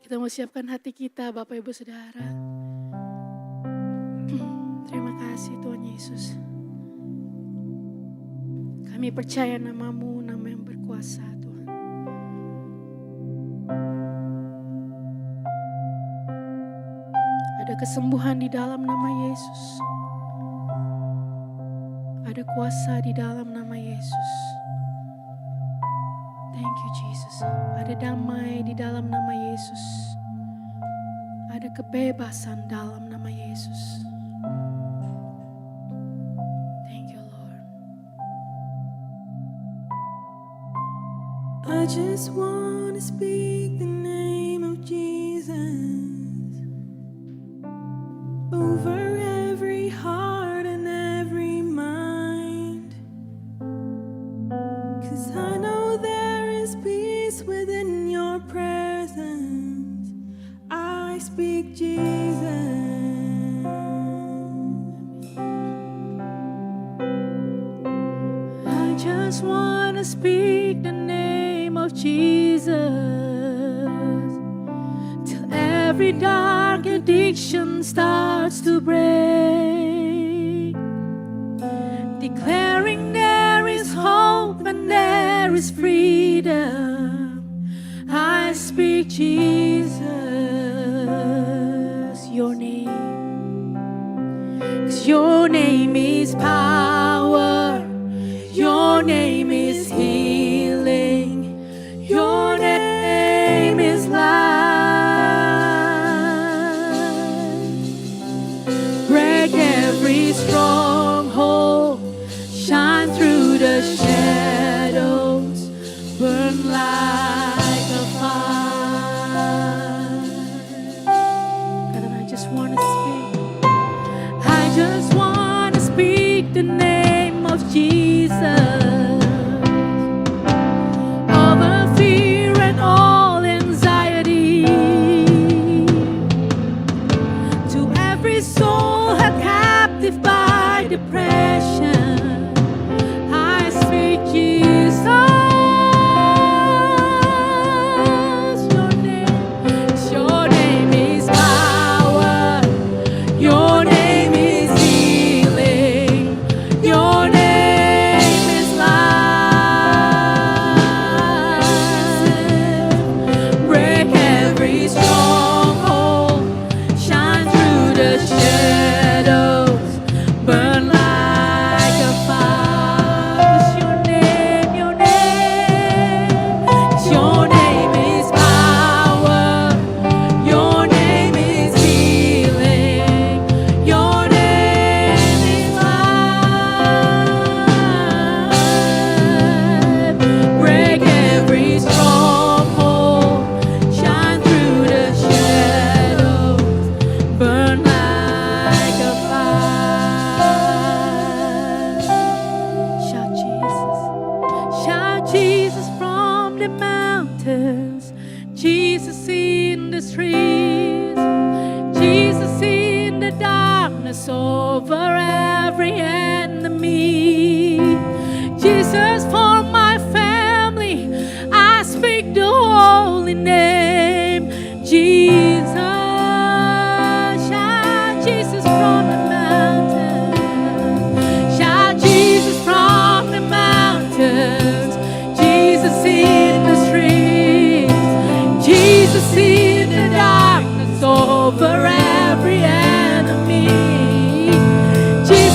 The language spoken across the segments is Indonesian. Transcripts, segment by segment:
Kita mau siapkan hati kita, Bapak Ibu Saudara. Terima kasih Tuhan Yesus. Kami percaya nama-Mu, nama yang berkuasa Tuhan. Ada kesembuhan di dalam nama Yesus. Ada kuasa di dalam nama Yesus. Thank you Jesus. Ada damai di dalam nama Yesus. Ada kebebasan dalam nama Yesus. Thank you Lord. I just want to speak the name of Jesus over every heart and every mind, 'cause I know there is peace within your presence. I speak Jesus. I just want to speak the name of Jesus till every dark addiction starts to break, declaring there is hope and there is freedom. I speak Jesus, your name, 'cause your name is power, your name is healing, your name is life. Break every stronghold, shine through the shadows, burn like a fire. God, and I just want to speak. I just want to speak the name of Jesus over fear and all anxiety, to every soul held captive by depression. I speak Jesus, your name is power, your name is healing, your name is life. Break every stronghold, shine through the shadows, burn like a fire. 'Cause your name, your name is power, your name is healing, your name is life. Break every stronghold, shine through the shadows, burn like a fire. Shout Jesus. Shout Jesus from the mountains, Jesus in the streets, Jesus in the darkness over every enemy, Jesus for my family. I speak the holy name, Jesus. Shout Jesus from the mountains, shout Jesus from the mountains, Jesus in the streets, Jesus in the darkness over every enemy, Jesus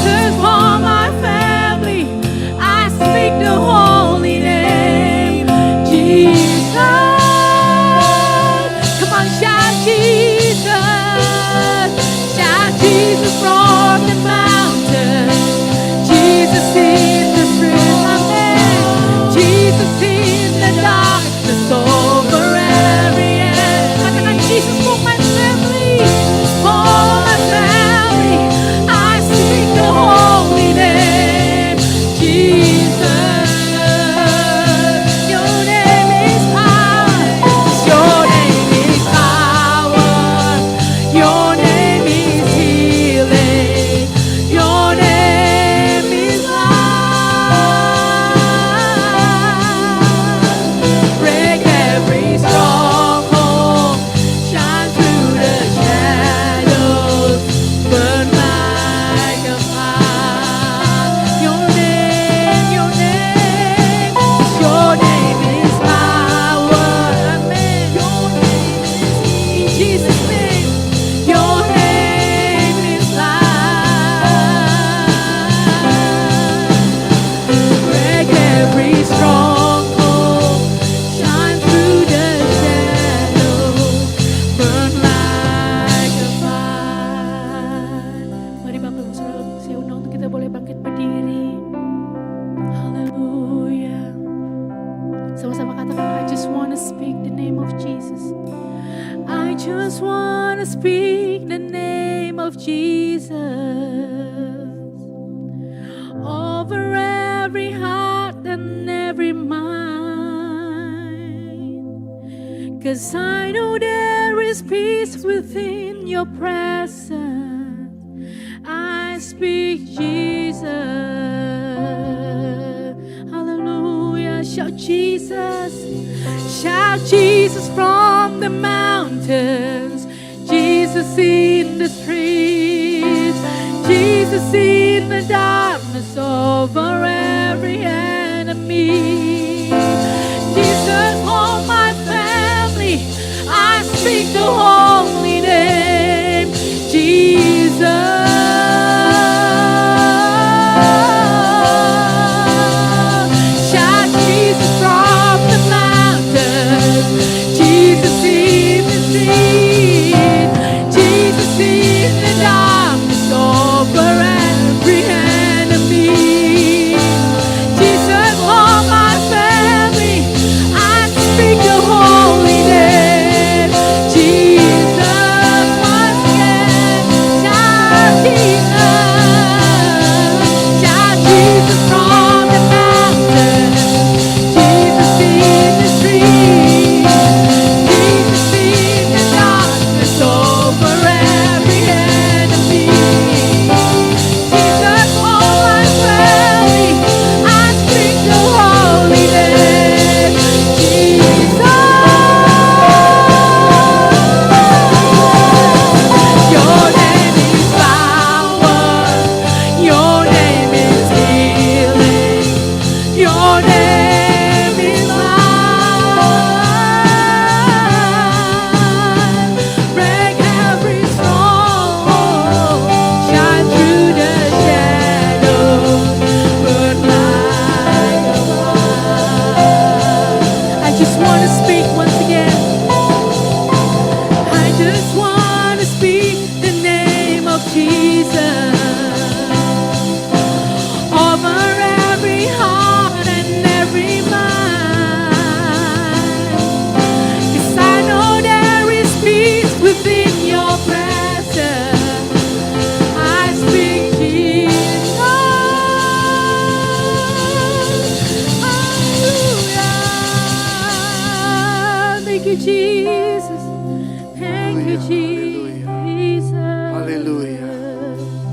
just want to speak the name of Jesus over every heart and every mind. 'Cause I know there is peace within your presence. I speak Jesus. Hallelujah. Shout Jesus. Shout Jesus from the mountains. Jesus in the streets. Jesus in the darkness over every enemy. Jesus for my family. I speak the holy name. Jesus.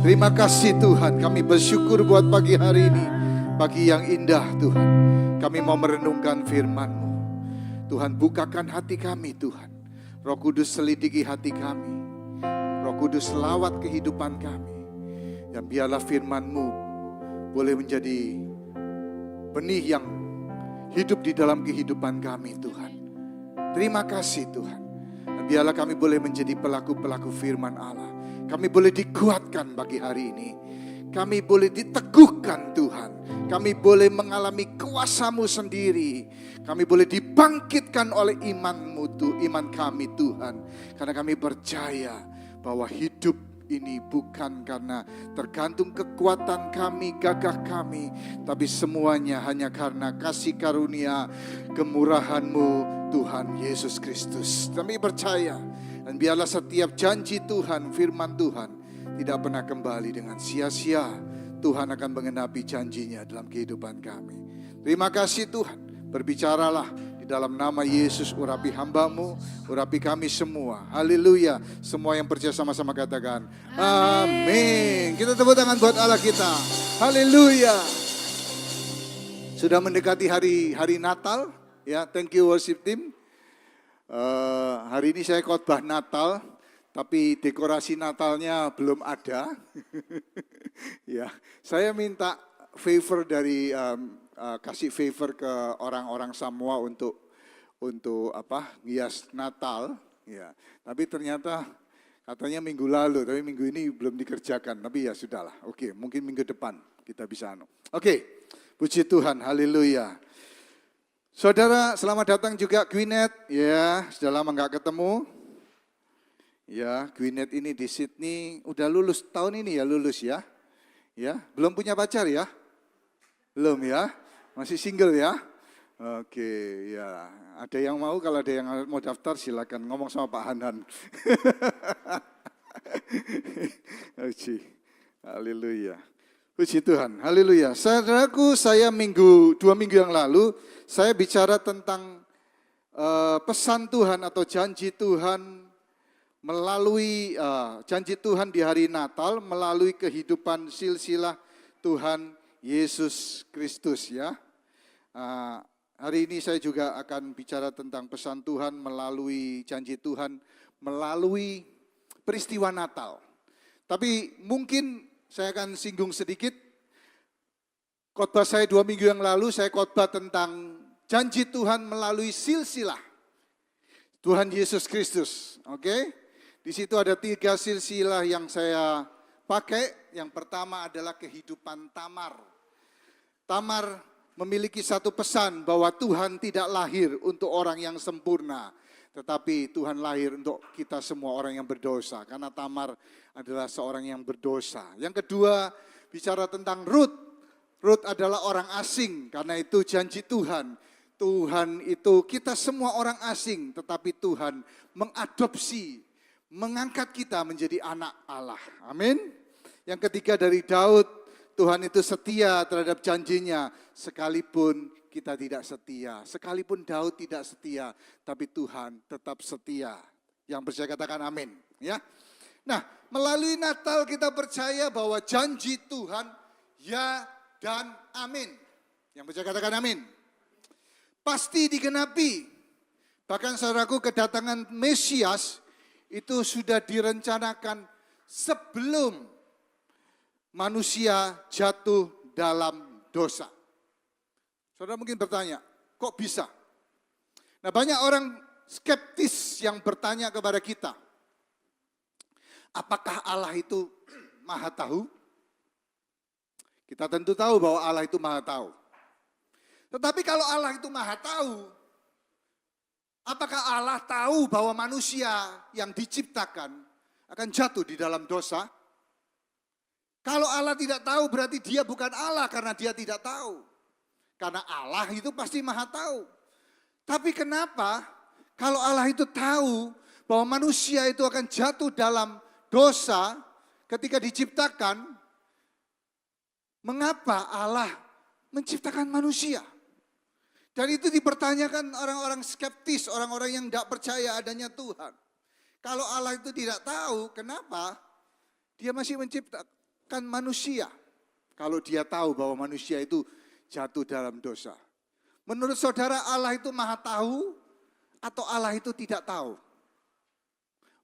Terima kasih Tuhan, kami bersyukur buat pagi hari ini, pagi yang indah Tuhan. Kami mau merenungkan firman-Mu. Tuhan, bukakan hati kami Tuhan. Roh Kudus selidiki hati kami. Roh Kudus lawat kehidupan kami. Dan biarlah firman-Mu boleh menjadi benih yang hidup di dalam kehidupan kami Tuhan. Terima kasih Tuhan. Dan biarlah kami boleh menjadi pelaku-pelaku firman Allah. Kami boleh dikuatkan pagi hari ini. Kami boleh diteguhkan Tuhan. Kami boleh mengalami kuasa-Mu sendiri. Kami boleh dibangkitkan oleh iman kami Tuhan. Karena kami percaya bahwa hidup ini bukan karena tergantung kekuatan kami, gagah kami. Tapi semuanya hanya karena kasih karunia kemurahan-Mu Tuhan Yesus Kristus. Kami percaya. Dan biarlah setiap janji Tuhan, firman Tuhan tidak pernah kembali dengan sia-sia. Tuhan akan mengenapi janjinya dalam kehidupan kami. Terima kasih Tuhan. Berbicaralah di dalam nama Yesus, urapi hamba-Mu, urapi kami semua. Haleluya. Semua yang percaya sama-sama katakan amin. Kita tepuk tangan buat Allah kita. Haleluya. Sudah mendekati hari Natal. Ya, thank you worship team. Hari ini saya khotbah Natal, tapi dekorasi Natalnya belum ada. Ya, saya minta favor dari kasih favor ke orang-orang Samoa untuk hias Natal. Ya, tapi ternyata katanya minggu lalu, tapi minggu ini belum dikerjakan. Tapi ya sudahlah. Oke, mungkin minggu depan kita bisa. Oke, puji Tuhan, haleluya. Saudara, selamat datang juga Gwyneth. Ya, sudah lama nggak ketemu. Ya, Gwyneth ini di Sydney udah lulus tahun ini ya, lulus ya. Ya, belum punya pacar ya? Belum ya? Masih single ya? Oke, ya. Ada yang mau, kalau ada yang mau daftar silakan ngomong sama Pak Hanan. Puji, haleluya. Puji Tuhan, haleluya. Saudaraku, saya dua minggu yang lalu, saya bicara tentang pesan Tuhan atau janji Tuhan melalui janji Tuhan di hari Natal, melalui kehidupan silsilah Tuhan Yesus Kristus ya. Hari ini saya juga akan bicara tentang pesan Tuhan melalui janji Tuhan, melalui peristiwa Natal. Tapi mungkin saya akan singgung sedikit, khotbah saya 2 minggu yang lalu, saya khotbah tentang janji Tuhan melalui silsilah Tuhan Yesus Kristus. Oke? Di situ ada 3 silsilah yang saya pakai. Yang pertama adalah kehidupan Tamar. Tamar memiliki satu pesan bahwa Tuhan tidak lahir untuk orang yang sempurna, tetapi Tuhan lahir untuk kita semua orang yang berdosa, karena Tamar adalah seorang yang berdosa. Yang kedua, bicara tentang Rut. Rut adalah orang asing, karena itu janji Tuhan. Tuhan itu kita semua orang asing, tetapi Tuhan mengadopsi, mengangkat kita menjadi anak Allah. Amin. Yang ketiga dari Daud, Tuhan itu setia terhadap janjinya, sekalipun kita tidak setia. Sekalipun Daud tidak setia, tapi Tuhan tetap setia. Yang percaya katakan amin. Ya. Nah, melalui Natal kita percaya bahwa janji Tuhan ya dan amin. Yang percaya katakan amin. Pasti digenapi. Bahkan saudaraku, kedatangan Mesias itu sudah direncanakan sebelum manusia jatuh dalam dosa. Saudara mungkin bertanya, kok bisa? Nah, banyak orang skeptis yang bertanya kepada kita, apakah Allah itu maha tahu? Kita tentu tahu bahwa Allah itu maha tahu. Tetapi kalau Allah itu maha tahu, apakah Allah tahu bahwa manusia yang diciptakan akan jatuh di dalam dosa? Kalau Allah tidak tahu berarti dia bukan Allah karena dia tidak tahu. Karena Allah itu pasti maha tahu. Tapi kenapa kalau Allah itu tahu bahwa manusia itu akan jatuh dalam dosa ketika diciptakan, mengapa Allah menciptakan manusia? Dan itu dipertanyakan orang-orang skeptis, orang-orang yang tidak percaya adanya Tuhan. Kalau Allah itu tidak tahu, kenapa dia masih menciptakan manusia? Kalau dia tahu bahwa manusia itu jatuh dalam dosa. Menurut saudara, Allah itu maha tahu atau Allah itu tidak tahu?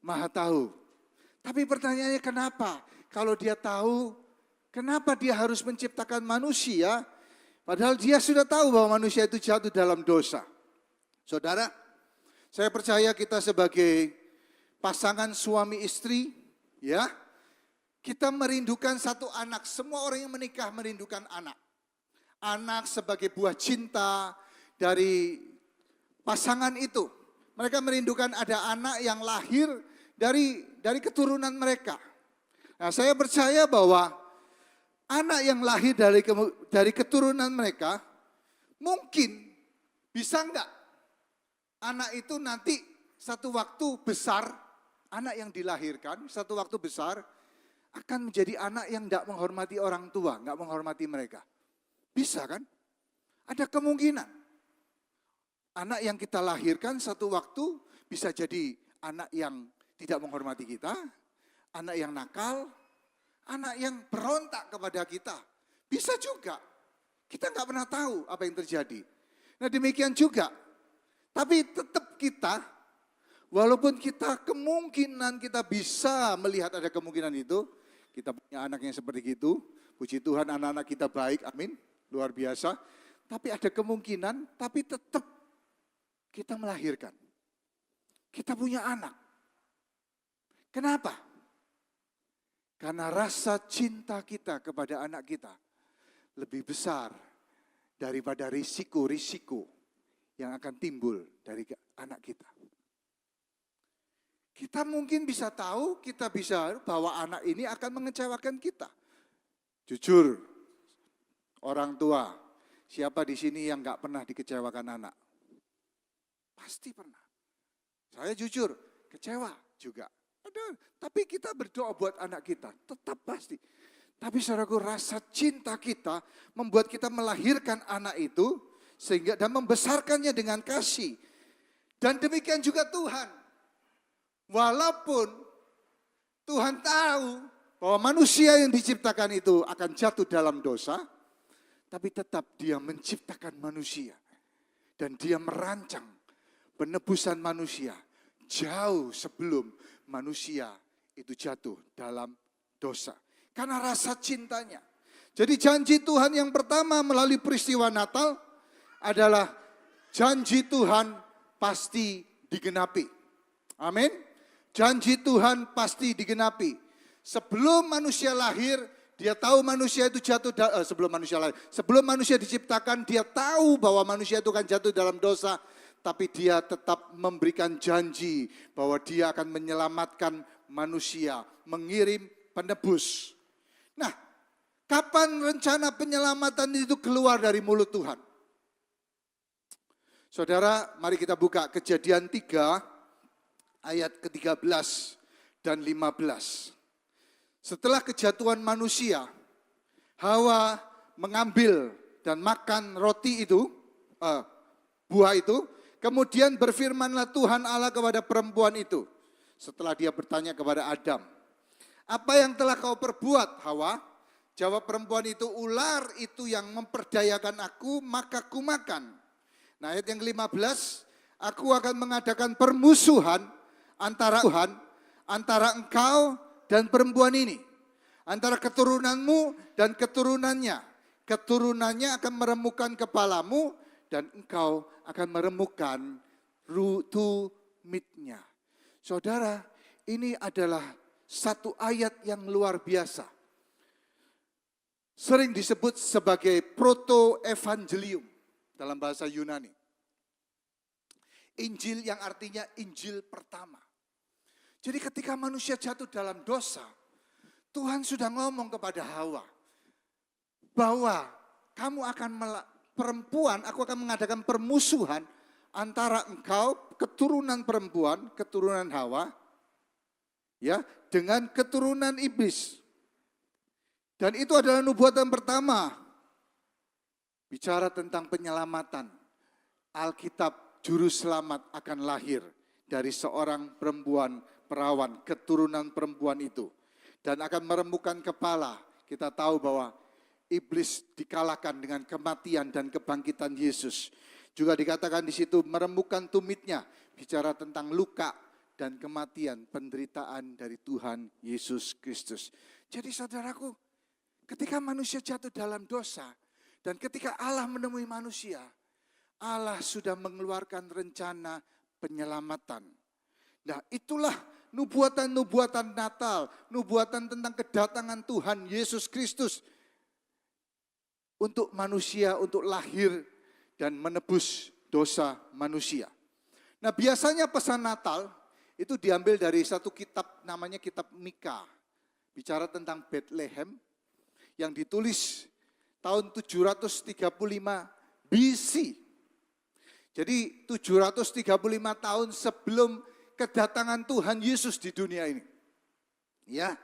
Maha tahu. Tapi pertanyaannya kenapa? Kalau dia tahu, kenapa dia harus menciptakan manusia? Padahal dia sudah tahu bahwa manusia itu jatuh dalam dosa. Saudara, saya percaya kita sebagai pasangan suami istri, ya, kita merindukan satu anak. Semua orang yang menikah merindukan anak. Anak sebagai buah cinta dari pasangan itu. Mereka merindukan ada anak yang lahir dari keturunan mereka. Nah, saya percaya bahwa anak yang lahir dari keturunan mereka, mungkin bisa enggak anak itu nanti satu waktu besar, anak yang dilahirkan satu waktu besar akan menjadi anak yang enggak menghormati orang tua, enggak menghormati mereka. Bisa kan? Ada kemungkinan. Anak yang kita lahirkan satu waktu bisa jadi anak yang tidak menghormati kita, anak yang nakal, anak yang berontak kepada kita. Bisa juga. Kita nggak pernah tahu apa yang terjadi. Nah, demikian juga. Tapi tetap kita, walaupun kita kemungkinan kita bisa melihat ada kemungkinan itu, kita punya anak yang seperti itu, puji Tuhan anak-anak kita baik, amin, luar biasa. Tapi ada kemungkinan, tapi tetap kita melahirkan. Kita punya anak. Kenapa? Karena rasa cinta kita kepada anak kita lebih besar daripada risiko-risiko yang akan timbul dari anak kita. Kita mungkin bisa tahu, kita bisa bahwa anak ini akan mengecewakan kita. Jujur, orang tua, Siapa di sini yang nggak pernah dikecewakan anak? Pasti pernah. Saya jujur, kecewa juga. Tapi kita berdoa buat anak kita, tetap pasti. Tapi saudaraku, rasa cinta kita membuat kita melahirkan anak itu sehingga dan membesarkannya dengan kasih. Dan demikian juga Tuhan. Walaupun Tuhan tahu bahwa manusia yang diciptakan itu akan jatuh dalam dosa, tapi tetap dia menciptakan manusia. Dan dia merancang penebusan manusia jauh sebelum manusia itu jatuh dalam dosa. Karena rasa cintanya. Jadi janji Tuhan yang pertama melalui peristiwa Natal adalah janji Tuhan pasti digenapi. Amin. Janji Tuhan pasti digenapi. Sebelum manusia lahir, dia tahu manusia itu jatuh, sebelum manusia diciptakan, dia tahu bahwa manusia itu akan jatuh dalam dosa. Tapi dia tetap memberikan janji bahwa dia akan menyelamatkan manusia, mengirim penebus. Nah, kapan rencana penyelamatan itu keluar dari mulut Tuhan? Saudara, mari kita buka Kejadian 3 ayat ke-13 dan 15. Setelah kejatuhan manusia, Hawa mengambil dan makan roti itu, buah itu, kemudian berfirmanlah Tuhan Allah kepada perempuan itu. Setelah dia bertanya kepada Adam, apa yang telah kau perbuat, Hawa? Jawab perempuan itu, ular itu yang memperdayakan aku, maka ku makan. Nah, ayat yang ke-15, aku akan mengadakan permusuhan antara engkau dan perempuan ini, antara keturunanmu dan keturunannya. Keturunannya akan meremukkan kepalamu dan engkau akan meremukkan tumitnya. Saudara, ini adalah satu ayat yang luar biasa. Sering disebut sebagai proto-evangelium dalam bahasa Yunani. Injil yang artinya Injil pertama. Jadi ketika manusia jatuh dalam dosa, Tuhan sudah ngomong kepada Hawa bahwa kamu akan perempuan, aku akan mengadakan permusuhan antara engkau, keturunan perempuan, keturunan Hawa, ya, dengan keturunan iblis. Dan itu adalah nubuatan pertama. Bicara tentang penyelamatan. Alkitab juru selamat akan lahir dari seorang perempuan perawan, keturunan perempuan itu. Dan akan meremukkan kepala. Kita tahu bahwa iblis dikalahkan dengan kematian dan kebangkitan Yesus. Juga dikatakan di situ meremukkan tumitnya. Bicara tentang luka dan kematian, penderitaan dari Tuhan Yesus Kristus. Jadi saudaraku, ketika manusia jatuh dalam dosa, dan ketika Allah menemui manusia, Allah sudah mengeluarkan rencana penyelamatan. Nah, itulah nubuatan-nubuatan Natal, nubuatan tentang kedatangan Tuhan Yesus Kristus untuk manusia, untuk lahir dan menebus dosa manusia. Nah, biasanya pesan Natal itu diambil dari satu kitab namanya kitab Mika. Bicara tentang Bethlehem yang ditulis tahun 735 BC. Jadi 735 tahun sebelum kedatangan Tuhan Yesus di dunia ini. Ya,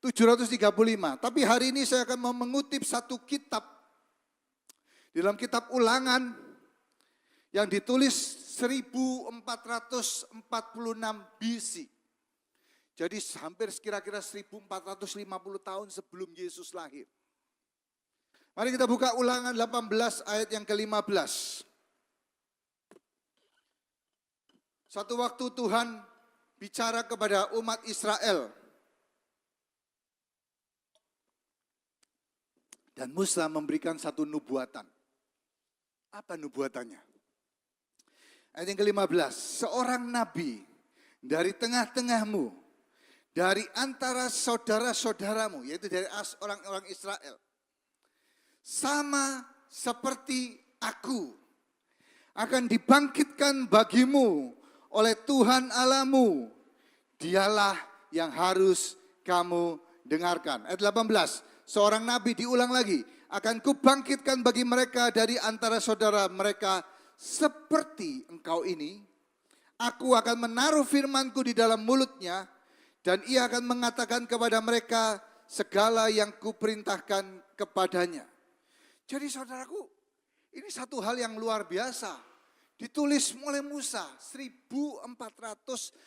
735. Tapi hari ini saya akan mau mengutip satu kitab. Dalam kitab Ulangan yang ditulis 1446 BC. Jadi hampir kira-kira 1450 tahun sebelum Yesus lahir. Mari kita buka Ulangan 18 ayat yang ke-15. Satu waktu Tuhan bicara kepada umat Israel. Dan Musa memberikan satu nubuatan. Apa nubuatannya? Ayat yang ke-15. Seorang nabi dari tengah-tengahmu, dari antara saudara-saudaramu, yaitu dari orang-orang Israel. Sama seperti aku akan dibangkitkan bagimu oleh Tuhan Allahmu. Dialah yang harus kamu dengarkan. Ayat 18, seorang nabi, diulang lagi, akan kubangkitkan bagi mereka dari antara saudara mereka seperti engkau ini. Aku akan menaruh firmanku di dalam mulutnya dan ia akan mengatakan kepada mereka segala yang kuperintahkan kepadanya. Jadi saudaraku, ini satu hal yang luar biasa. Ditulis oleh Musa 1450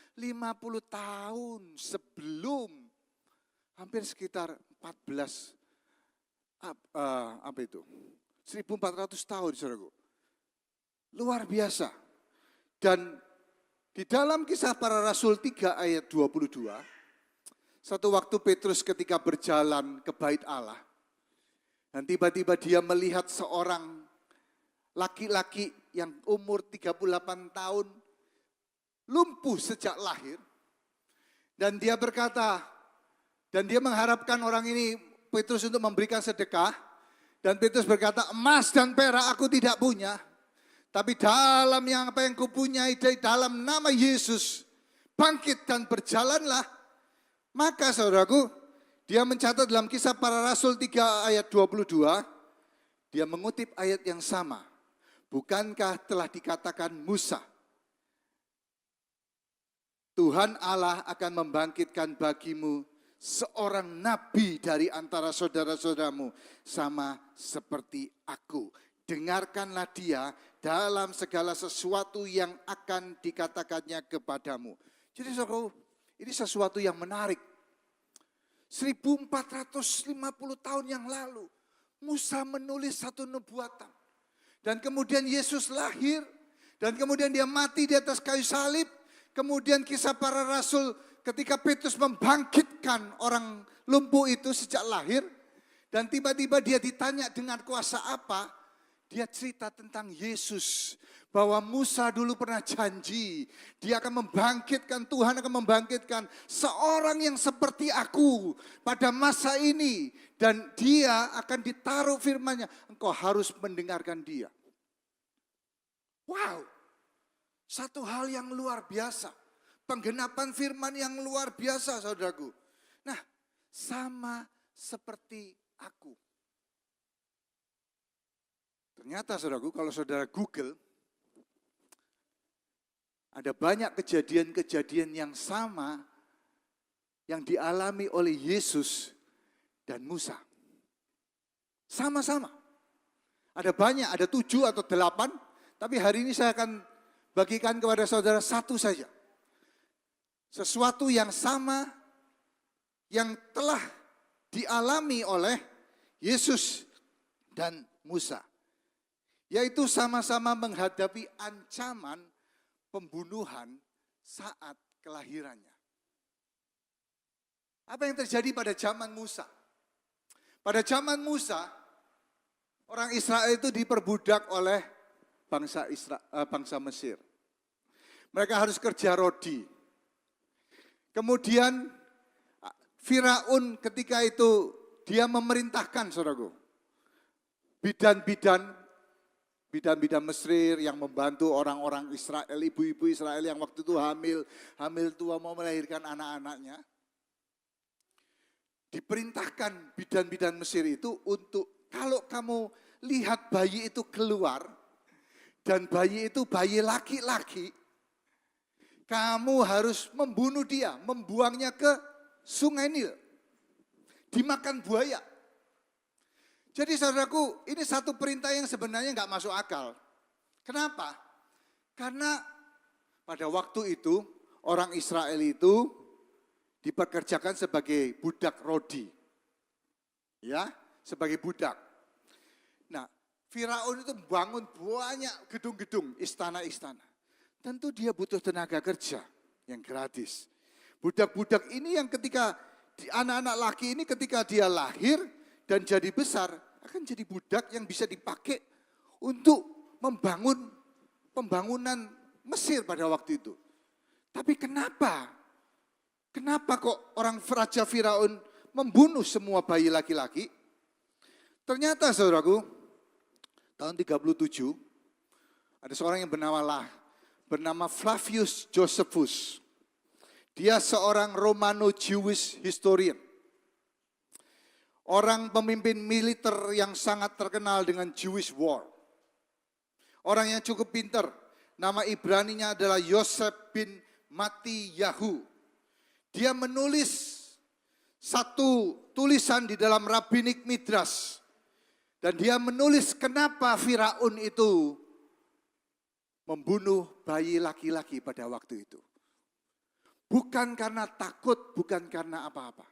tahun sebelum, hampir sekitar 14 1400 tahun saudaraku. Luar biasa. Dan di dalam Kisah Para Rasul 3 ayat 22, satu waktu Petrus ketika berjalan ke bait Allah, dan tiba-tiba dia melihat seorang laki-laki yang umur 38 tahun, lumpuh sejak lahir. Dan dia berkata, dan dia mengharapkan orang ini, Petrus, untuk memberikan sedekah. Dan Petrus berkata, emas dan perak aku tidak punya. Tapi dalam yang apa yang kupunyai, dalam nama Yesus, bangkit dan berjalanlah. Maka saudaraku, dia mencatat dalam Kisah Para Rasul 3 ayat 22, dia mengutip ayat yang sama. Bukankah telah dikatakan Musa, Tuhan Allah akan membangkitkan bagimu seorang nabi dari antara saudara-saudaramu sama seperti aku. Dengarkanlah dia dalam segala sesuatu yang akan dikatakannya kepadamu. Jadi saudaraku, ini sesuatu yang menarik. 1450 tahun yang lalu, Musa menulis satu nubuatan. Dan kemudian Yesus lahir, dan kemudian dia mati di atas kayu salib. Kemudian Kisah Para Rasul ketika Petrus membangkitkan orang lumpuh itu sejak lahir. Dan tiba-tiba dia ditanya dengan kuasa apa? Dia cerita tentang Yesus. Bahwa Musa dulu pernah janji, dia akan membangkitkan, Tuhan akan membangkitkan seorang yang seperti aku pada masa ini. Dan dia akan ditaruh firman-Nya, engkau harus mendengarkan dia. Wow, satu hal yang luar biasa. Penggenapan firman yang luar biasa saudaraku. Nah, sama seperti aku. Ternyata saudaraku, kalau saudara Google, ada banyak kejadian-kejadian yang sama yang dialami oleh Yesus dan Musa. Sama-sama. Ada banyak, ada 7 atau 8, tapi hari ini saya akan bagikan kepada saudara satu saja. Sesuatu yang sama yang telah dialami oleh Yesus dan Musa. Yaitu sama-sama menghadapi ancaman pembunuhan saat kelahirannya. Apa yang terjadi pada zaman Musa? Pada zaman Musa, orang Israel itu diperbudak oleh bangsa Mesir. Mereka harus kerja rodi. Kemudian Firaun ketika itu dia memerintahkan saudaraku, bidan-bidan Mesir yang membantu orang-orang Israel, ibu-ibu Israel yang waktu itu hamil tua mau melahirkan anak-anaknya. Diperintahkan bidan-bidan Mesir itu untuk kalau kamu lihat bayi itu keluar dan bayi itu bayi laki-laki, kamu harus membunuh dia, membuangnya ke Sungai Nil, dimakan buaya. Jadi saudaraku, ini satu perintah yang sebenarnya nggak masuk akal. Kenapa? Karena pada waktu itu orang Israel itu dipekerjakan sebagai budak rodi. Ya, sebagai budak. Nah, Firaun itu bangun banyak gedung-gedung, istana-istana. Tentu dia butuh tenaga kerja yang gratis. Budak-budak ini yang ketika anak-anak laki ini ketika dia lahir dan jadi besar akan jadi budak yang bisa dipakai untuk membangun pembangunan Mesir pada waktu itu. Tapi kenapa? Kenapa kok orang Raja Firaun membunuh semua bayi laki-laki? Ternyata saudaraku, tahun 37 ada seorang yang bernama Flavius Josephus. Dia seorang Romano-Jewish historian. Orang pemimpin militer yang sangat terkenal dengan Jewish War. Orang yang cukup pintar. Nama Ibraninya adalah Yosef bin Mattiyahu. Dia menulis satu tulisan di dalam Rabbinik Midrash. Dan dia menulis kenapa Firaun itu membunuh bayi laki-laki pada waktu itu. Bukan karena takut, bukan karena apa-apa.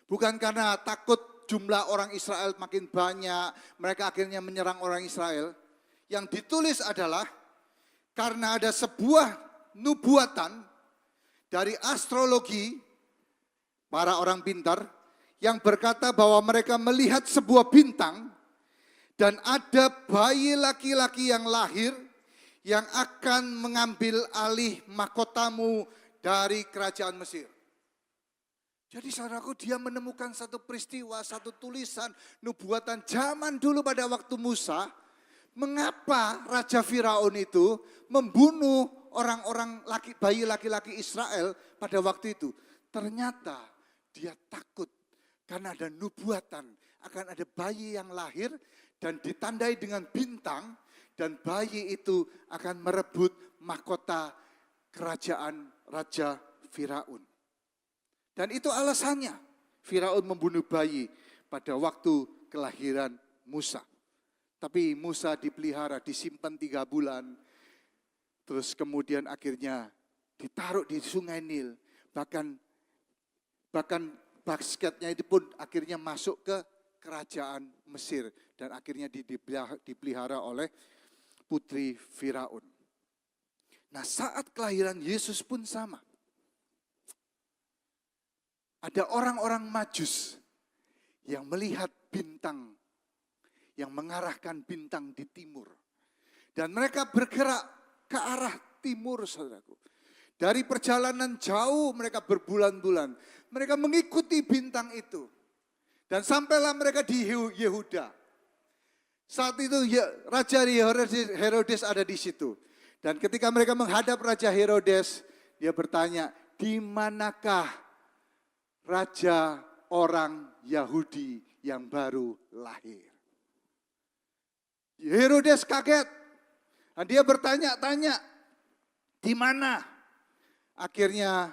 Bukan karena takut jumlah orang Israel makin banyak, mereka akhirnya menyerang orang Israel. Yang ditulis adalah karena ada sebuah nubuatan dari astrologi, para orang pintar, yang berkata bahwa mereka melihat sebuah bintang dan ada bayi laki-laki yang lahir yang akan mengambil alih mahkotamu dari kerajaan Mesir. Jadi saudaraku, dia menemukan satu peristiwa, satu tulisan nubuatan zaman dulu pada waktu Musa. Mengapa Raja Firaun itu membunuh orang-orang bayi laki-laki Israel pada waktu itu? Ternyata dia takut karena ada nubuatan akan ada bayi yang lahir dan ditandai dengan bintang dan bayi itu akan merebut mahkota kerajaan Raja Firaun. Dan itu alasannya Firaun membunuh bayi pada waktu kelahiran Musa. Tapi Musa dipelihara, disimpan 3 bulan. Terus kemudian akhirnya ditaruh di sungai Nil. Bahkan basketnya itu pun akhirnya masuk ke kerajaan Mesir. Dan akhirnya dipelihara oleh putri Firaun. Nah, saat kelahiran Yesus pun sama. Ada orang-orang Majus yang melihat bintang, yang mengarahkan bintang di timur. Dan mereka bergerak ke arah timur, saudaraku. Dari perjalanan jauh mereka berbulan-bulan. Mereka mengikuti bintang itu. Dan sampailah mereka di Yehuda. Saat itu Raja Herodes ada di situ. Dan ketika mereka menghadap Raja Herodes, dia bertanya, di manakah raja orang Yahudi yang baru lahir? Herodes kaget. Dan dia bertanya-tanya, di mana? Akhirnya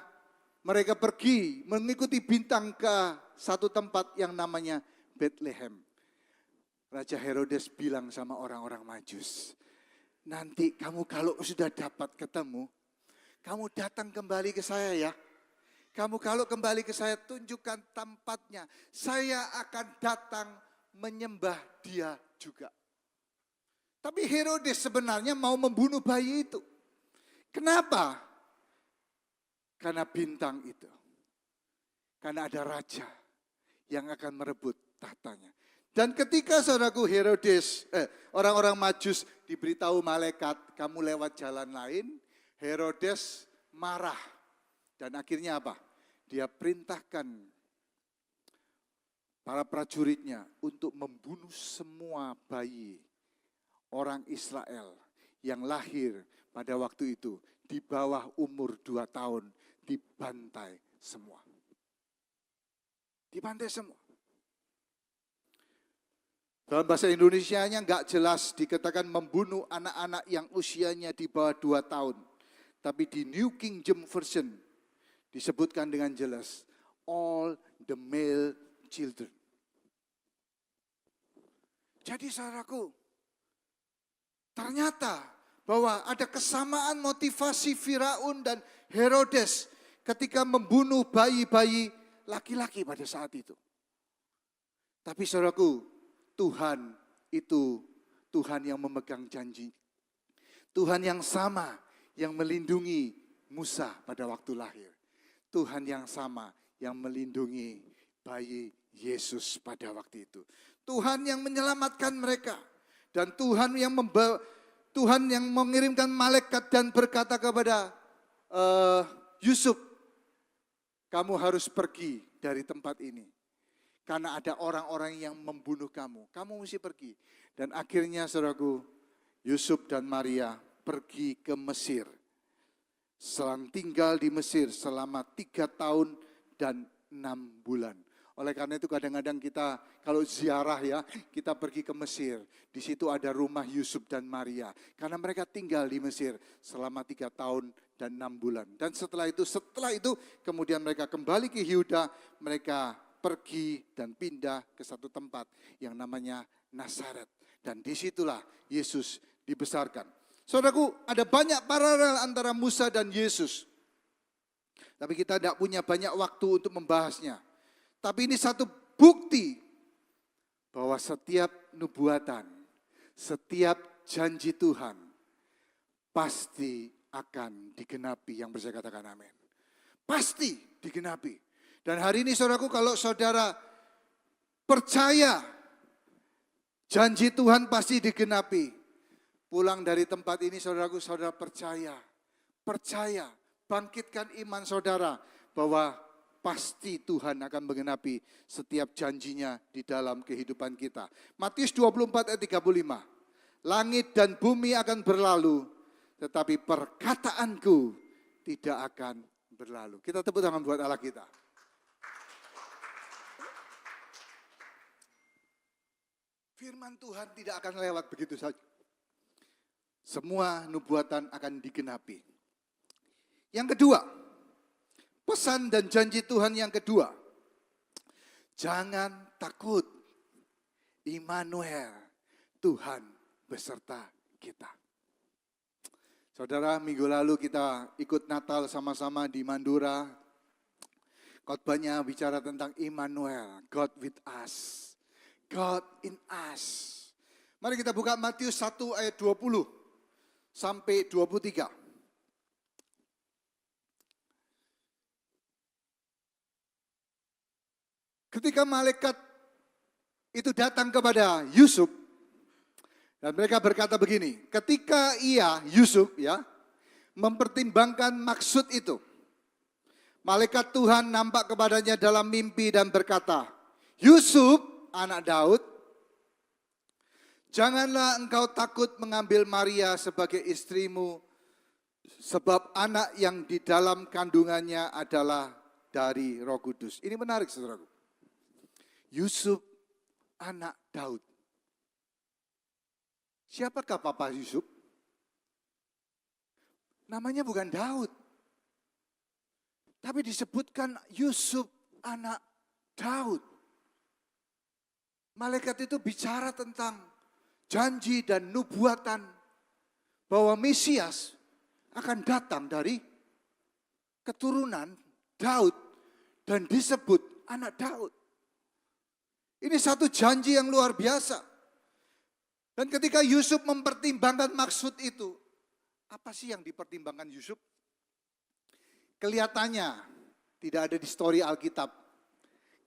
mereka pergi mengikuti bintang ke satu tempat yang namanya Bethlehem. Raja Herodes bilang sama orang-orang Majus, nanti kamu kalau sudah dapat ketemu, kamu datang kembali ke saya ya. Kamu kalau kembali ke saya tunjukkan tempatnya. Saya akan datang menyembah dia juga. Tapi Herodes sebenarnya mau membunuh bayi itu. Kenapa? Karena bintang itu. Karena ada raja yang akan merebut tahtanya. Dan ketika saudaraku orang-orang Majus diberitahu malaikat, kamu lewat jalan lain, Herodes marah. Dan akhirnya apa? Dia perintahkan para prajuritnya untuk membunuh semua bayi orang Israel yang lahir pada waktu itu di bawah umur 2 tahun, dibantai semua. Dibantai semua. Dalam bahasa Indonesianya enggak jelas dikatakan membunuh anak-anak yang usianya di bawah 2 tahun. Tapi di New King James Version disebutkan dengan jelas, all the male children. Jadi saudaraku, ternyata bahwa ada kesamaan motivasi Firaun dan Herodes ketika membunuh bayi-bayi laki-laki pada saat itu. Tapi saudaraku, Tuhan itu Tuhan yang memegang janji. Tuhan yang sama yang melindungi Musa pada waktu lahir. Tuhan yang sama yang melindungi bayi Yesus pada waktu itu. Tuhan yang menyelamatkan mereka. Dan Tuhan yang mengirimkan malaikat dan berkata kepada Yusuf, kamu harus pergi dari tempat ini. Karena ada orang-orang yang membunuh kamu. Kamu mesti pergi. Dan akhirnya saudaraku, Yusuf dan Maria pergi ke Mesir. Selang tinggal di Mesir selama 3 tahun dan 6 bulan. Oleh karena itu kadang-kadang kita kalau ziarah ya, kita pergi ke Mesir. Di situ ada rumah Yusuf dan Maria. Karena mereka tinggal di Mesir selama 3 tahun dan 6 bulan. Dan setelah itu kemudian mereka kembali ke Yehuda, mereka pergi dan pindah ke satu tempat yang namanya Nazaret. Dan disitulah Yesus dibesarkan. Saudaraku, ada banyak paralel antara Musa dan Yesus. Tapi kita tidak punya banyak waktu untuk membahasnya. Tapi ini satu bukti bahwa setiap nubuatan, setiap janji Tuhan pasti akan digenapi. Yang bisa katakan amin. Pasti digenapi. Dan hari ini saudaraku, kalau saudara percaya janji Tuhan pasti digenapi. Pulang dari tempat ini saudaraku, saudara percaya, bangkitkan iman saudara bahwa pasti Tuhan akan menggenapi setiap janjinya di dalam kehidupan kita. Matius 24 ayat 35. Langit dan bumi akan berlalu, tetapi perkataanku tidak akan berlalu. Kita tepuk tangan buat Allah kita. Firman Tuhan tidak akan lewat begitu saja. Semua nubuatan akan digenapi. Yang kedua, pesan dan janji Tuhan yang kedua. Jangan takut. Immanuel, Tuhan beserta kita. Saudara, minggu lalu kita ikut Natal sama-sama di Mandura. Khotbahnya bicara tentang Immanuel, God with us. God in us. Mari kita buka Matius 1 ayat 20 sampai 23. Ketika malaikat itu datang kepada Yusuf, dan mereka berkata begini, ketika Yusuf mempertimbangkan maksud itu, malaikat Tuhan nampak kepadanya dalam mimpi dan berkata, Yusuf, anak Daud, janganlah engkau takut mengambil Maria sebagai istrimu, sebab anak yang di dalam kandungannya adalah dari Roh Kudus. Ini menarik saudaraku. Yusuf, anak Daud. Siapakah Papa Yusuf? Namanya bukan Daud. Tapi disebutkan Yusuf, anak Daud. Malaikat itu bicara tentang janji dan nubuatan bahwa Mesias akan datang dari keturunan Daud dan disebut anak Daud. Ini satu janji yang luar biasa. Dan ketika Yusuf mempertimbangkan maksud itu, apa sih yang dipertimbangkan Yusuf? Kelihatannya tidak ada di story Alkitab.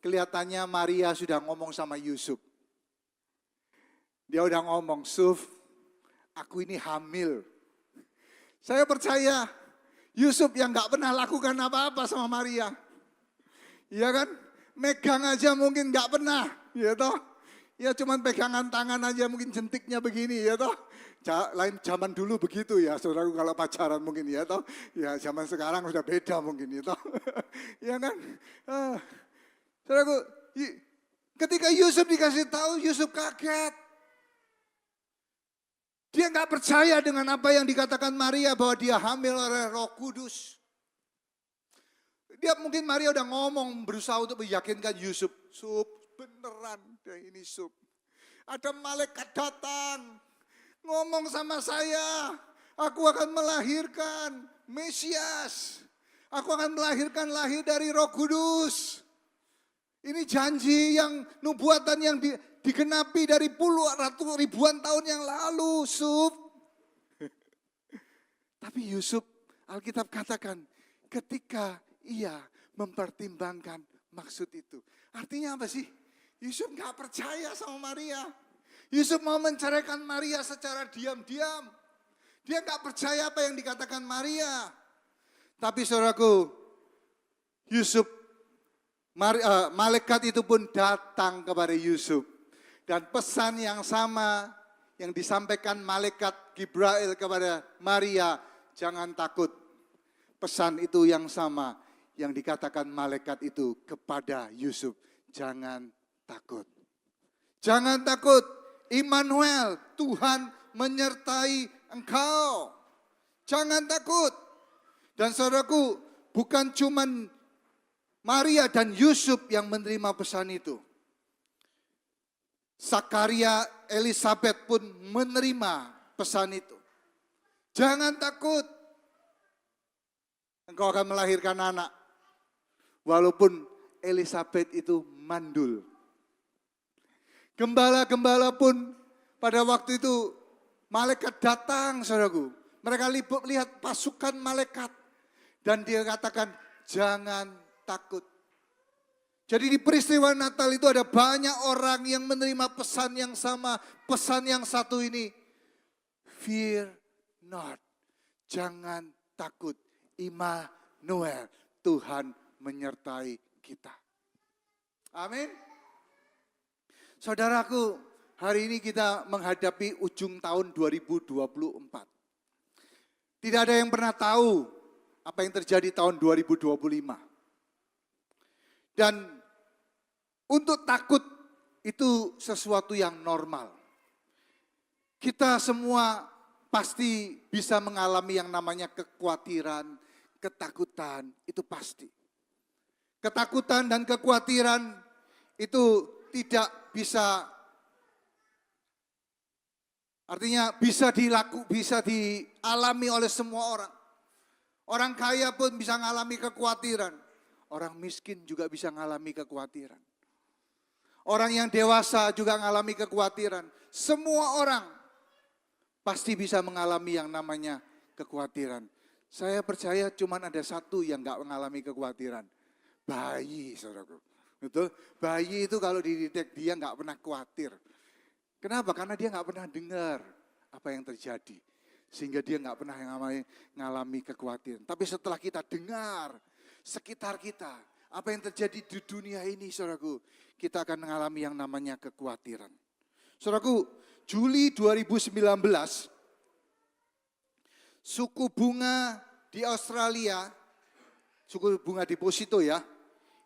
Kelihatannya Maria sudah ngomong sama Yusuf. Dia udah ngomong, Suf, aku ini hamil. Saya percaya Yusuf yang gak pernah lakukan apa-apa sama Maria. Iya kan? Megang aja mungkin gak pernah. Ya toh? Ya cuman pegangan tangan aja mungkin jentiknya begini ya toh. Lain zaman dulu begitu ya saudaraku kalau pacaran mungkin ya toh. Ya zaman sekarang sudah beda mungkin ya toh. Ya kan? Saudaraku, ketika Yusuf dikasih tahu, Yusuf kaget. Dia nggak percaya dengan apa yang dikatakan Maria bahwa dia hamil oleh Roh Kudus. Dia mungkin Maria udah ngomong berusaha untuk meyakinkan Yusuf, Sup, beneran deh ini Sup. Ada malaikat datang ngomong sama saya, aku akan melahirkan Mesias. Aku akan melahirkan lahir dari Roh Kudus. Ini janji yang nubuatan yang digenapi dari ribuan tahun yang lalu, Sup. Tapi Yusuf, Alkitab katakan, ketika ia mempertimbangkan maksud itu. Artinya apa sih? Yusuf gak percaya sama Maria. Yusuf mau menceraikan Maria secara diam-diam. Dia gak percaya apa yang dikatakan Maria. Tapi saudaraku, Yusuf, malaikat itu pun datang kepada Yusuf. Dan pesan yang sama yang disampaikan malaikat Gibrail kepada Maria, jangan takut. Pesan itu yang sama yang dikatakan malaikat itu kepada Yusuf, jangan takut. Jangan takut, Immanuel, Tuhan menyertai engkau. Jangan takut. Dan saudaraku, bukan cuman Maria dan Yusuf yang menerima pesan itu. Zakaria, Elisabet pun menerima pesan itu. Jangan takut. Engkau akan melahirkan anak. Walaupun Elisabet itu mandul. Gembala-gembala pun pada waktu itu malaikat datang, saudaraku. Mereka lihat pasukan malaikat. Dan dia katakan, jangan takut. Jadi di peristiwa Natal itu ada banyak orang yang menerima pesan yang sama. Pesan yang satu ini. Fear not. Jangan takut. Immanuel. Tuhan menyertai kita. Amin. Saudaraku, hari ini kita menghadapi ujung tahun 2024. Tidak ada yang pernah tahu apa yang terjadi tahun 2025. Dan untuk takut itu sesuatu yang normal. Kita semua pasti bisa mengalami yang namanya kekhawatiran, ketakutan, itu pasti. Ketakutan dan kekhawatiran itu tidak bisa, artinya bisa dialami oleh semua orang. Orang kaya pun bisa mengalami kekhawatiran. Orang miskin juga bisa mengalami kekhawatiran. Orang yang dewasa juga mengalami kekhawatiran. Semua orang pasti bisa mengalami yang namanya kekhawatiran. Saya percaya cuma ada satu yang gak mengalami kekhawatiran. Bayi, saudaraku. Betul? Bayi itu kalau dididik dia nggak pernah khawatir. Kenapa? Karena dia nggak pernah dengar apa yang terjadi. Sehingga dia nggak pernah mengalami kekhawatiran. Tapi setelah kita dengar sekitar kita, apa yang terjadi di dunia ini, saudaraku, kita akan mengalami yang namanya kekhawatiran. Saudaraku, Juli 2019, suku bunga di Australia, suku bunga deposito ya,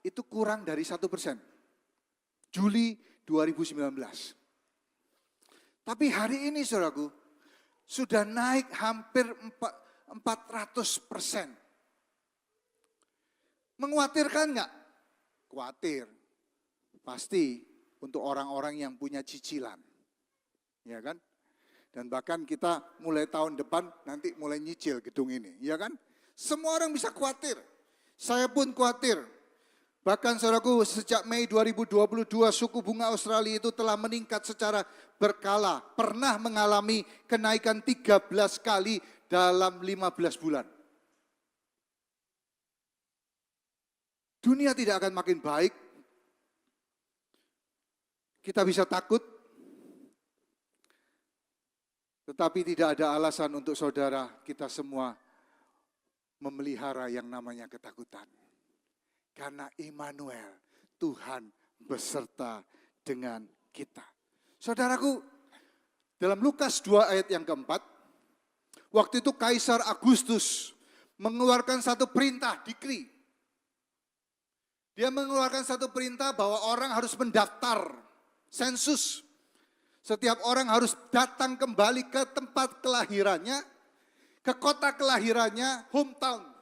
itu kurang dari 1%. Juli 2019. Tapi hari ini saudaraku, sudah naik hampir 400%. Mengkhawatirkan enggak? Khawatir. Pasti untuk orang-orang yang punya cicilan. Ya kan? Dan bahkan kita mulai tahun depan nanti mulai nyicil gedung ini. Ya kan? Semua orang bisa khawatir. Saya pun khawatir. Bahkan saudaraku, sejak Mei 2022 suku bunga Australia itu telah meningkat secara berkala. Pernah mengalami kenaikan 13 kali dalam 15 bulan. Dunia tidak akan makin baik. Kita bisa takut. Tetapi tidak ada alasan untuk saudara kita semua memelihara yang namanya ketakutan. Karena Immanuel, Tuhan beserta dengan kita. Saudaraku, dalam Lukas 2 ayat yang keempat, waktu itu Kaisar Agustus mengeluarkan satu perintah, decree. Dia mengeluarkan satu perintah bahwa orang harus mendaftar, sensus. Setiap orang harus datang kembali ke tempat kelahirannya, ke kota kelahirannya, hometown.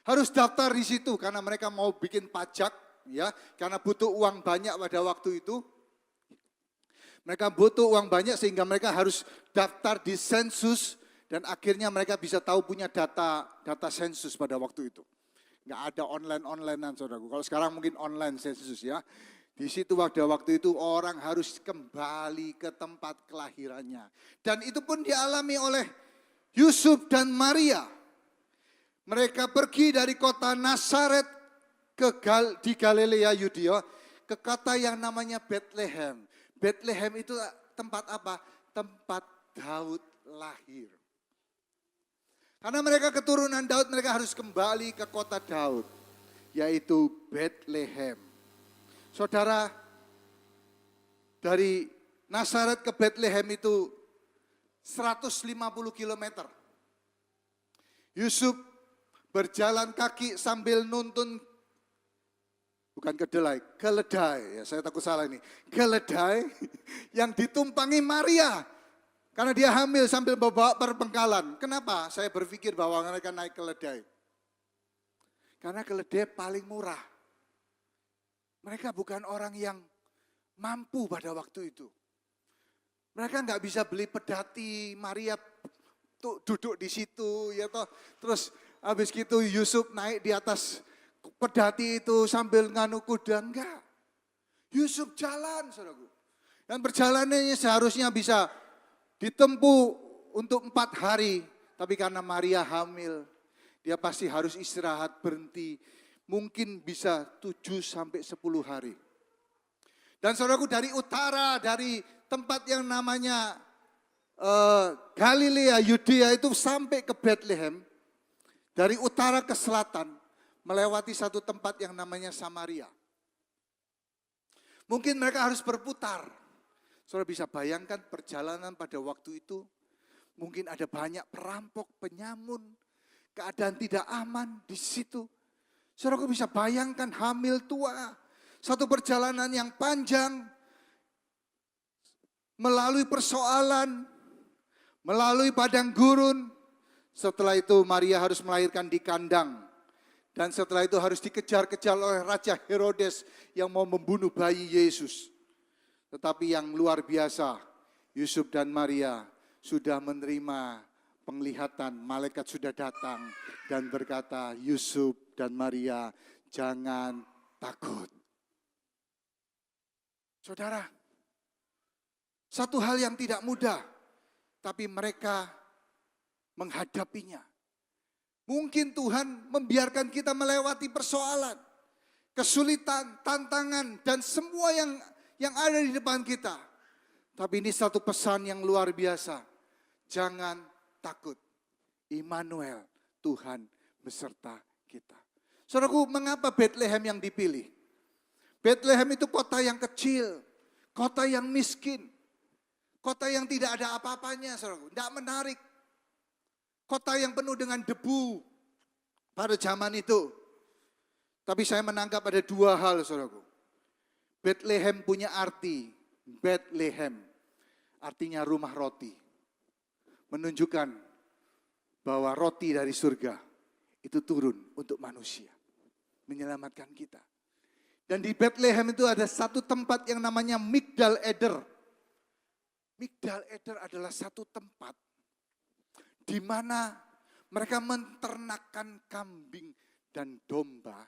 Harus daftar di situ karena mereka mau bikin pajak, ya, karena butuh uang banyak pada waktu itu. Mereka butuh uang banyak sehingga mereka harus daftar di sensus dan akhirnya mereka bisa tahu punya data sensus pada waktu itu. Nggak ada online-onlinean, saudaraku. Kalau sekarang mungkin online sensus ya. Di situ pada waktu itu orang harus kembali ke tempat kelahirannya. Dan itu pun dialami oleh Yusuf dan Maria. Mereka pergi dari kota Nazaret di Galilea Yudea ke kota yang namanya Bethlehem. Bethlehem itu tempat apa? Tempat Daud lahir. Karena mereka keturunan Daud, mereka harus kembali ke kota Daud, yaitu Bethlehem. Saudara, dari Nazaret ke Bethlehem itu 150 km. Yusuf berjalan kaki sambil nuntun Bukan kedelai, keledai. Ya, saya takut salah ini. Keledai yang ditumpangi Maria. Karena dia hamil sambil membawa perbengkalan. Kenapa? Saya berpikir bahwa mereka naik keledai. Karena keledai paling murah. Mereka bukan orang yang mampu pada waktu itu. Mereka nggak bisa beli pedati, Maria tuh duduk di situ, ya toh. Terus habis gitu Yusuf naik di atas pedati itu sambil nganu kuda, enggak. Yusuf jalan, saudaraku. Dan perjalanannya seharusnya bisa ditempuh untuk 4 hari. Tapi karena Maria hamil, dia pasti harus istirahat, berhenti. Mungkin bisa 7 sampai 10 hari. Dan saudaraku, dari utara, dari tempat yang namanya Galilea, Yudea itu sampai ke Bethlehem. Dari utara ke selatan, melewati satu tempat yang namanya Samaria. Mungkin mereka harus berputar. Saudara bisa bayangkan perjalanan pada waktu itu. Mungkin ada banyak perampok, penyamun. Keadaan tidak aman di situ. Saudara bisa bayangkan hamil tua. Satu perjalanan yang panjang. Melalui persoalan. Melalui padang gurun. Setelah itu Maria harus melahirkan di kandang. Dan setelah itu harus dikejar-kejar oleh Raja Herodes yang mau membunuh bayi Yesus. Tetapi yang luar biasa, Yusuf dan Maria sudah menerima penglihatan. Malaikat sudah datang dan berkata, Yusuf dan Maria jangan takut. Saudara, satu hal yang tidak mudah, tapi mereka menghadapinya. Mungkin Tuhan membiarkan kita melewati persoalan, kesulitan, tantangan, dan semua yang ada di depan kita. Tapi ini satu pesan yang luar biasa. Jangan takut. Immanuel, Tuhan beserta kita. Saudaraku, mengapa Bethlehem yang dipilih? Bethlehem itu kota yang kecil, kota yang miskin, kota yang tidak ada apa-apanya, saudaraku. Tidak menarik. Kota yang penuh dengan debu pada zaman itu. Tapi saya menangkap ada 2 hal, saudaraku. Bethlehem punya arti. Bethlehem artinya rumah roti. Menunjukkan bahwa roti dari surga itu turun untuk manusia. Menyelamatkan kita. Dan di Bethlehem itu ada satu tempat yang namanya Migdal Eder. Migdal Eder adalah satu tempat di mana mereka menternakkan kambing dan domba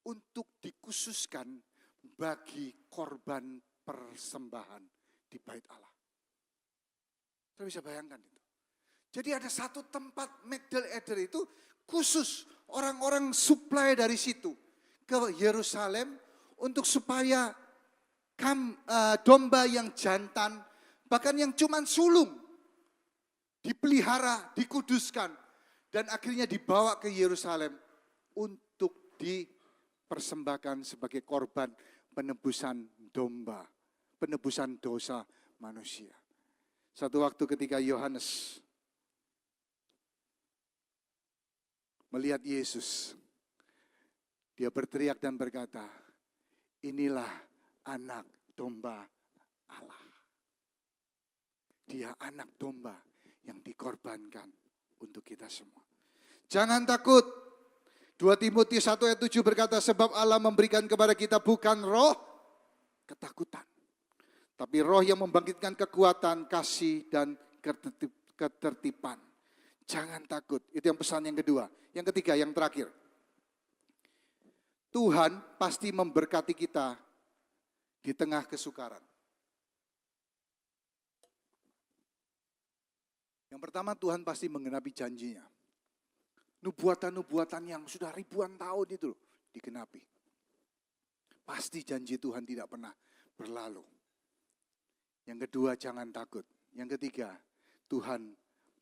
untuk dikhususkan bagi korban persembahan di Bait Allah. Saya bisa bayangkan itu. Jadi ada satu tempat Migdal Eder itu khusus orang-orang supply dari situ ke Yerusalem untuk supaya domba yang jantan, bahkan yang cuman sulung, dipelihara, dikuduskan, dan akhirnya dibawa ke Yerusalem untuk dipersembahkan sebagai korban penebusan domba, penebusan dosa manusia. Satu waktu ketika Yohanes melihat Yesus, dia berteriak dan berkata, inilah anak domba Allah. Dia anak domba yang dikorbankan untuk kita semua. Jangan takut. 2 Timotius 1 ayat 7 berkata, sebab Allah memberikan kepada kita bukan roh ketakutan, tapi roh yang membangkitkan kekuatan, kasih, dan ketertiban. Jangan takut. Itu yang pesan yang kedua. Yang ketiga, yang terakhir. Tuhan pasti memberkati kita di tengah kesukaran. Yang pertama, Tuhan pasti menggenapi janjinya. Nubuatan-nubuatan yang sudah ribuan tahun itu loh, digenapi. Pasti janji Tuhan tidak pernah berlalu. Yang kedua, jangan takut. Yang ketiga, Tuhan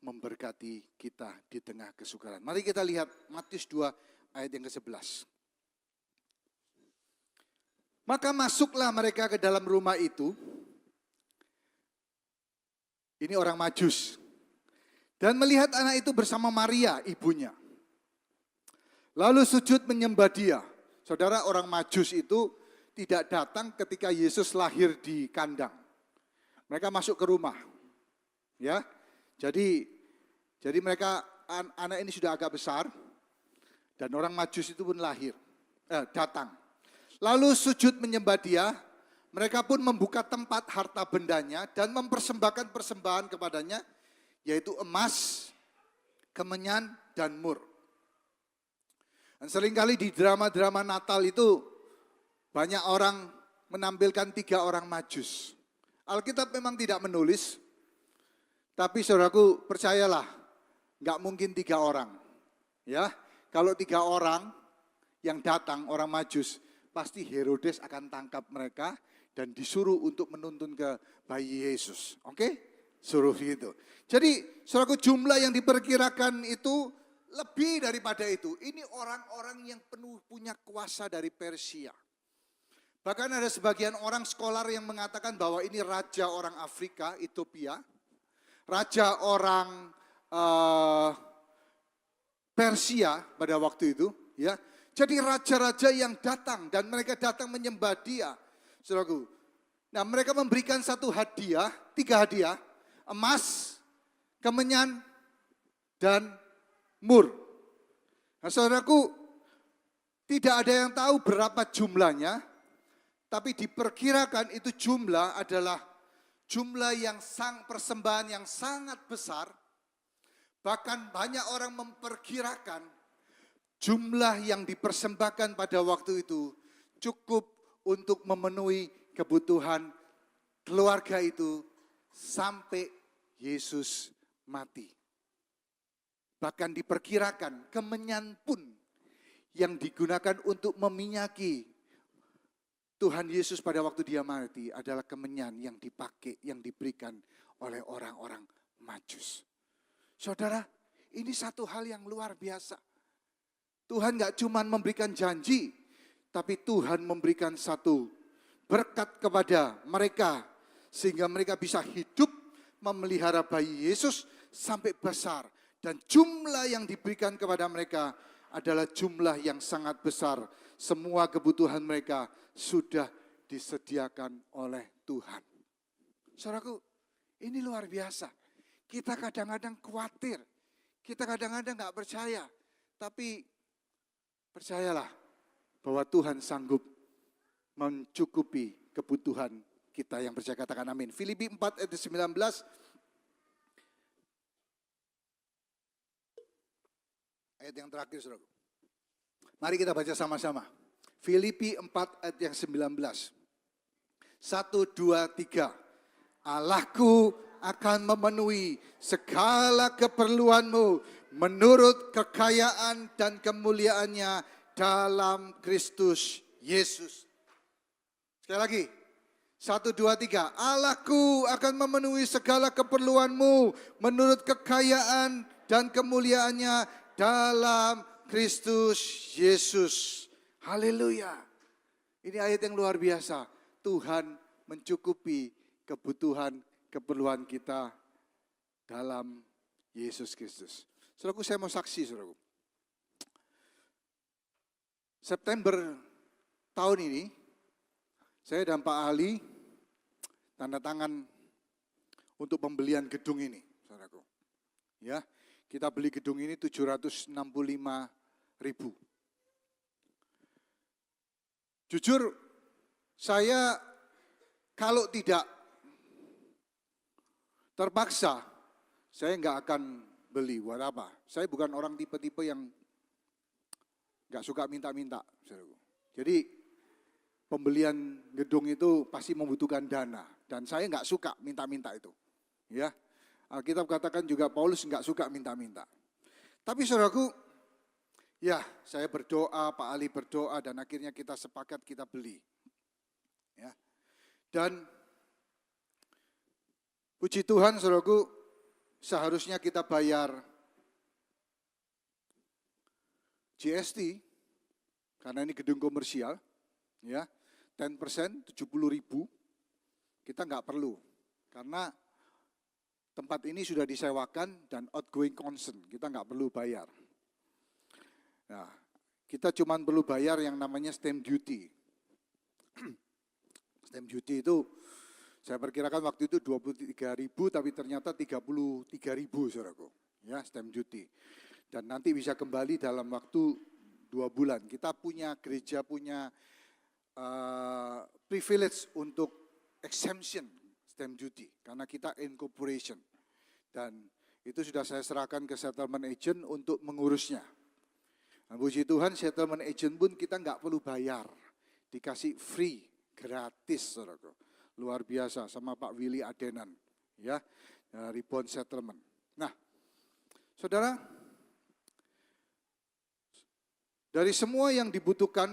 memberkati kita di tengah kesukaran. Mari kita lihat Matius 2 ayat yang ke-11. Maka masuklah mereka ke dalam rumah itu. Ini orang Majus. Dan melihat anak itu bersama Maria, ibunya. Lalu sujud menyembah dia. Saudara, orang Majus itu tidak datang ketika Yesus lahir di kandang. Mereka masuk ke rumah. Ya. Jadi mereka anak ini sudah agak besar dan orang Majus itu pun datang. Lalu sujud menyembah dia, mereka pun membuka tempat harta bendanya dan mempersembahkan persembahan kepadanya, yaitu emas, kemenyan, dan mur. Dan seringkali di drama-drama Natal itu banyak orang menampilkan 3 orang Majus. Alkitab memang tidak menulis, tapi saudaraku percayalah, nggak mungkin 3 orang. Ya, kalau 3 orang yang datang, orang Majus, pasti Herodes akan tangkap mereka dan disuruh untuk menuntun ke bayi Yesus. Oke? Suruh gitu. Jadi saudaraku, jumlah yang diperkirakan itu lebih daripada itu. Ini orang-orang yang penuh punya kuasa dari Persia. Bahkan ada sebagian orang scholar yang mengatakan bahwa ini raja orang Afrika, Ethiopia. Raja orang Persia pada waktu itu. Ya. Jadi raja-raja yang datang dan mereka datang menyembah dia. Saudaraku. Nah, mereka memberikan 3 hadiah. Emas, kemenyan, dan mur. Nah, saudaraku, tidak ada yang tahu berapa jumlahnya, tapi diperkirakan itu jumlah adalah jumlah yang persembahan yang sangat besar. Bahkan banyak orang memperkirakan jumlah yang dipersembahkan pada waktu itu cukup untuk memenuhi kebutuhan keluarga itu sampai Yesus mati. Bahkan diperkirakan kemenyan pun yang digunakan untuk meminyaki Tuhan Yesus pada waktu dia mati adalah kemenyan yang dipakai, yang diberikan oleh orang-orang Majus. Saudara, ini satu hal yang luar biasa. Tuhan gak cuma memberikan janji, tapi Tuhan memberikan satu berkat kepada mereka, sehingga mereka bisa hidup memelihara bayi Yesus sampai besar. Dan jumlah yang diberikan kepada mereka adalah jumlah yang sangat besar. Semua kebutuhan mereka sudah disediakan oleh Tuhan. Saudaraku, ini luar biasa. Kita kadang-kadang khawatir. Kita kadang-kadang gak percaya. Tapi percayalah bahwa Tuhan sanggup mencukupi kebutuhan kita yang percaya. Katakan amin. Filipi 4 ayat 19. Ayat yang terakhir, saudara. Mari kita baca sama-sama. Filipi 4 ayat yang 19. 1, 2, 3. Allahku akan memenuhi segala keperluanmu menurut kekayaan dan kemuliaannya dalam Kristus Yesus. Sekali lagi. 1, 2, 3. Allahku akan memenuhi segala keperluanmu menurut kekayaan dan kemuliaannya dalam Kristus Yesus. Haleluya. Ini ayat yang luar biasa. Tuhan mencukupi keperluan kita dalam Yesus Kristus. Saudaraku, saya mau saksi, saudaraku. September tahun ini, saya dan Pak Ali tanda tangan untuk pembelian gedung ini, saudaraku. Ya, kita beli gedung ini 765.000. Jujur, saya kalau tidak terpaksa, saya nggak akan beli. Buat apa? Saya bukan orang tipe-tipe yang nggak suka minta-minta. Jadi pembelian gedung itu pasti membutuhkan dana. Dan saya nggak suka minta-minta itu. Ya, Alkitab katakan juga Paulus nggak suka minta-minta. Tapi saudaraku, ya saya berdoa, Pak Ali berdoa, dan akhirnya kita sepakat kita beli. Ya. Dan puji Tuhan, saudaraku, seharusnya kita bayar GST, karena ini gedung komersial, ya, 10%, 70.000, kita nggak perlu, karena tempat ini sudah disewakan dan outgoing concern, kita nggak perlu bayar. Nah, kita cuma perlu bayar yang namanya stamp duty. Stamp duty itu saya perkirakan waktu itu 23.000 tapi ternyata 33.000 saudaraku. Ya, stamp duty. Dan nanti bisa kembali dalam waktu 2 bulan. Kita punya gereja punya privilege untuk exemption stamp duty karena kita incorporation. Dan itu sudah saya serahkan ke settlement agent untuk mengurusnya. Nah, puji Tuhan settlement agent pun kita nggak perlu bayar. Dikasih free, gratis saudaraku. Luar biasa sama Pak Willy Adenan. Ya, dari bond settlement. Nah, saudara, dari semua yang dibutuhkan,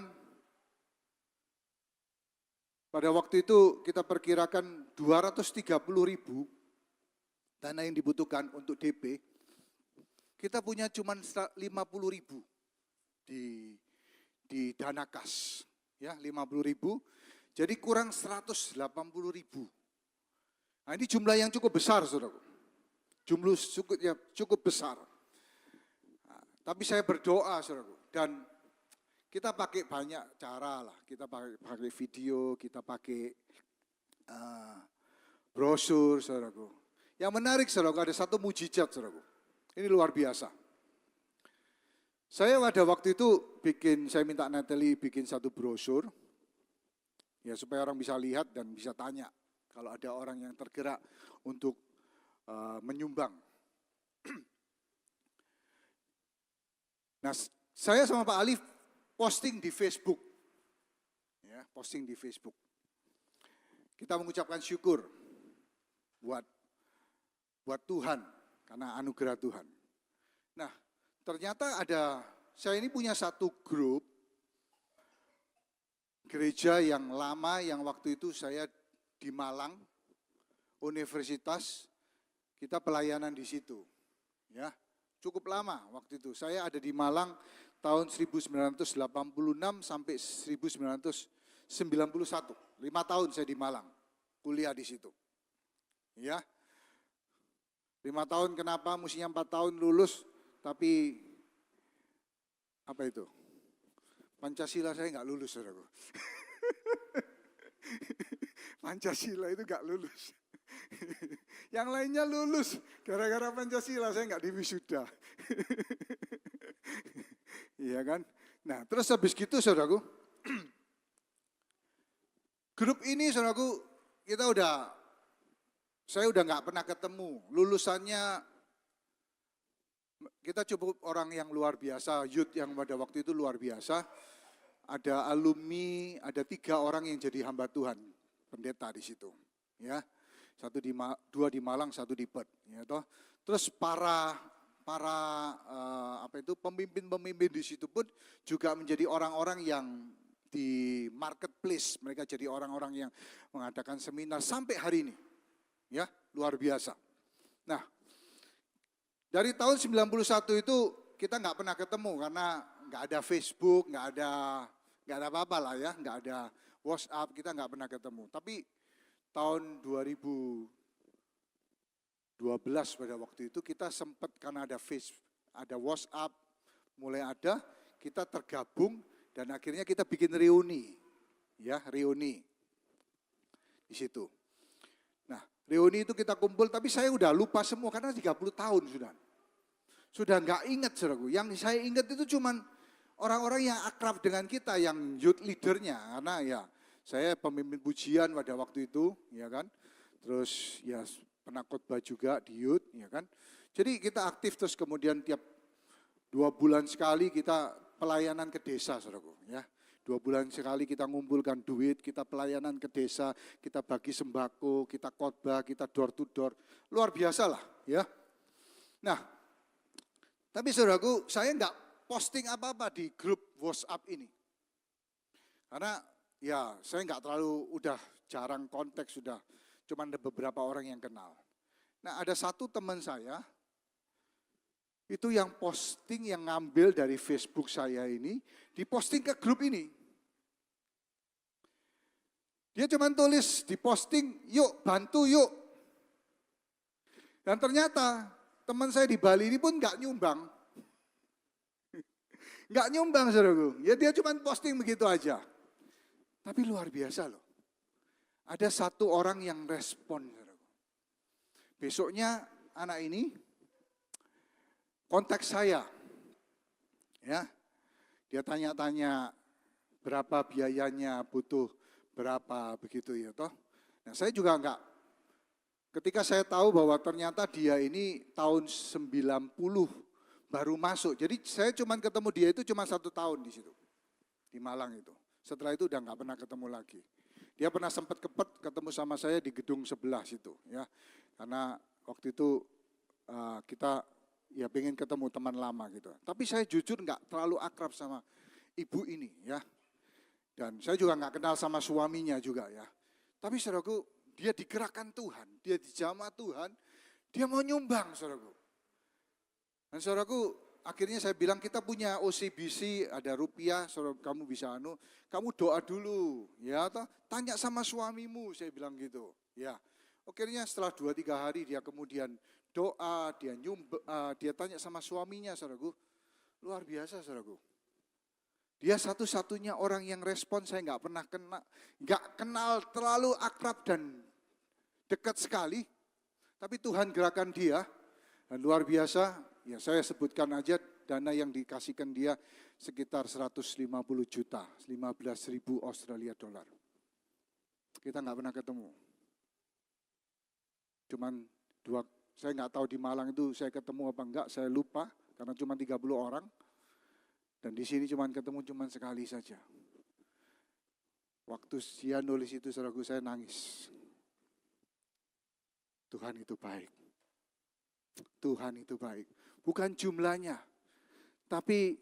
pada waktu itu kita perkirakan 230.000 dana yang dibutuhkan untuk DP, kita punya cuma 50.000 di dana kas, ya 50.000, jadi kurang 180.000. Nah ini jumlah yang cukup besar, saudara. Jumlah cukup besar. Nah, tapi saya berdoa, saudara, dan kita pakai banyak cara lah. Kita pakai video, kita pakai brosur, saudaraku. Yang menarik, saudaraku, ada satu mujizat, saudaraku. Ini luar biasa. Saya pada waktu itu saya minta Natalie bikin satu brosur, ya supaya orang bisa lihat dan bisa tanya kalau ada orang yang tergerak untuk menyumbang. Nah, saya sama Pak Alif posting di Facebook, ya posting di Facebook. Kita mengucapkan syukur buat Tuhan karena anugerah Tuhan. Nah, ternyata saya ini punya satu grup gereja yang lama yang waktu itu saya di Malang, universitas, kita pelayanan di situ. Ya, cukup lama waktu itu. Saya ada di Malang tahun 1986 sampai 1991. 5 tahun saya di Malang, kuliah di situ. Ya. 5 tahun kenapa? Mestinya 4 tahun lulus, tapi apa itu? Pancasila saya nggak lulus, saudaraku. Pancasila itu nggak lulus. Yang lainnya lulus, gara-gara Pancasila saya nggak diwisuda. Iya kan? Nah terus habis gitu saudaraku, grup ini saudaraku saya udah nggak pernah ketemu. Lulusannya kita cukup orang yang luar biasa, youth yang pada waktu itu luar biasa. Ada alumni, ada 3 orang yang jadi hamba Tuhan, pendeta di situ. Ya, 2 di Malang, 1 di Perth. Ya, toh. Terus para pemimpin-pemimpin di situ pun juga menjadi orang-orang yang di marketplace. Mereka jadi orang-orang yang mengadakan seminar sampai hari ini. Ya, luar biasa. Nah, dari tahun 91 itu kita nggak pernah ketemu karena nggak ada Facebook, nggak ada apa-apa lah ya, nggak ada WhatsApp, kita nggak pernah ketemu. Tapi tahun 2012 pada waktu itu kita sempat karena ada WhatsApp, mulai ada, kita tergabung dan akhirnya kita bikin reuni, ya reuni di situ. Nah, reuni itu kita kumpul, tapi saya udah lupa semua karena 30 tahun sudah. Sudah nggak ingat, saudaraku. Yang saya ingat itu cuman orang-orang yang akrab dengan kita, yang youth leadernya. Karena ya saya pemimpin pujian pada waktu itu, ya kan. Terus ya pernah khotbah juga di youth, ya kan. Jadi kita aktif terus kemudian tiap 2 bulan sekali kita pelayanan ke desa, saudaraku. Ya. 2 bulan sekali kita ngumpulkan duit, kita pelayanan ke desa, kita bagi sembako, kita khotbah, kita door to door. Luar biasa lah, ya. Nah, tapi saudaraku, saya enggak posting apa-apa di grup WhatsApp ini. Karena ya saya enggak terlalu, udah jarang konteks, sudah cuma ada beberapa orang yang kenal. Nah ada satu teman saya, itu yang posting, yang ngambil dari Facebook saya ini, diposting ke grup ini. Dia cuma tulis, diposting, yuk bantu yuk. Dan ternyata teman saya di Bali ini pun nggak nyumbang. Nggak nyumbang saudaraku. Ya dia cuma posting begitu aja. Tapi luar biasa loh. Ada satu orang yang respon saudaraku. Besoknya anak ini kontak saya. Ya. Dia tanya-tanya berapa biayanya, butuh berapa begitu ya toh. Nah, saya juga enggak. Ketika saya tahu bahwa ternyata dia ini tahun 90 baru masuk. Jadi saya cuma ketemu dia itu cuma 1 tahun di situ. Di Malang itu. Setelah itu udah enggak pernah ketemu lagi. Dia pernah sempat ketemu sama saya di gedung sebelah situ ya. Karena waktu itu kita ya pengen ketemu teman lama gitu. Tapi saya jujur enggak terlalu akrab sama ibu ini ya. Dan saya juga enggak kenal sama suaminya juga ya. Tapi saudaraku, dia digerakkan Tuhan, dia dijamah Tuhan, dia mau nyumbang saudaraku. Dan saudaraku, akhirnya saya bilang kita punya OCBC, ada rupiah, saudara kamu bisa kamu doa dulu, ya toh, tanya sama suamimu, saya bilang gitu, ya. Akhirnya setelah 2-3 hari dia kemudian doa, dia tanya sama suaminya, saudaraku, luar biasa saudaraku. Dia satu-satunya orang yang respon, saya nggak kenal terlalu akrab dan dekat sekali, tapi Tuhan gerakan dia, dan luar biasa, ya saya sebutkan aja dana yang dikasihkan dia sekitar 150 juta, 15.000 Australia dolar. Kita nggak pernah ketemu. Cuman saya nggak tahu di Malang itu saya ketemu apa enggak, saya lupa, karena cuma 30 orang. Dan di sini cuma ketemu sekali saja. Waktu dia nulis itu saudaraku saya nangis. Tuhan itu baik. Tuhan itu baik. Bukan jumlahnya. Tapi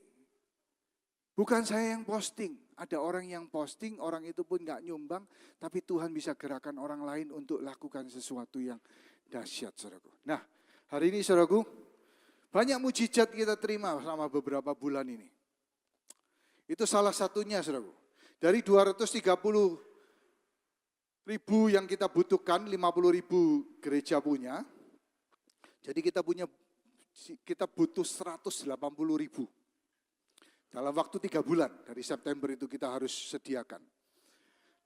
bukan saya yang posting. Ada orang yang posting, orang itu pun gak nyumbang. Tapi Tuhan bisa gerakan orang lain untuk lakukan sesuatu yang dahsyat saudaraku. Nah hari ini saudaraku, banyak mujizat kita terima selama beberapa bulan ini. Itu salah satunya saudaraku. Dari 230.000 yang kita butuhkan, 50.000 gereja punya. Jadi kita butuh 180.000. Dalam waktu 3 bulan, dari September itu kita harus sediakan.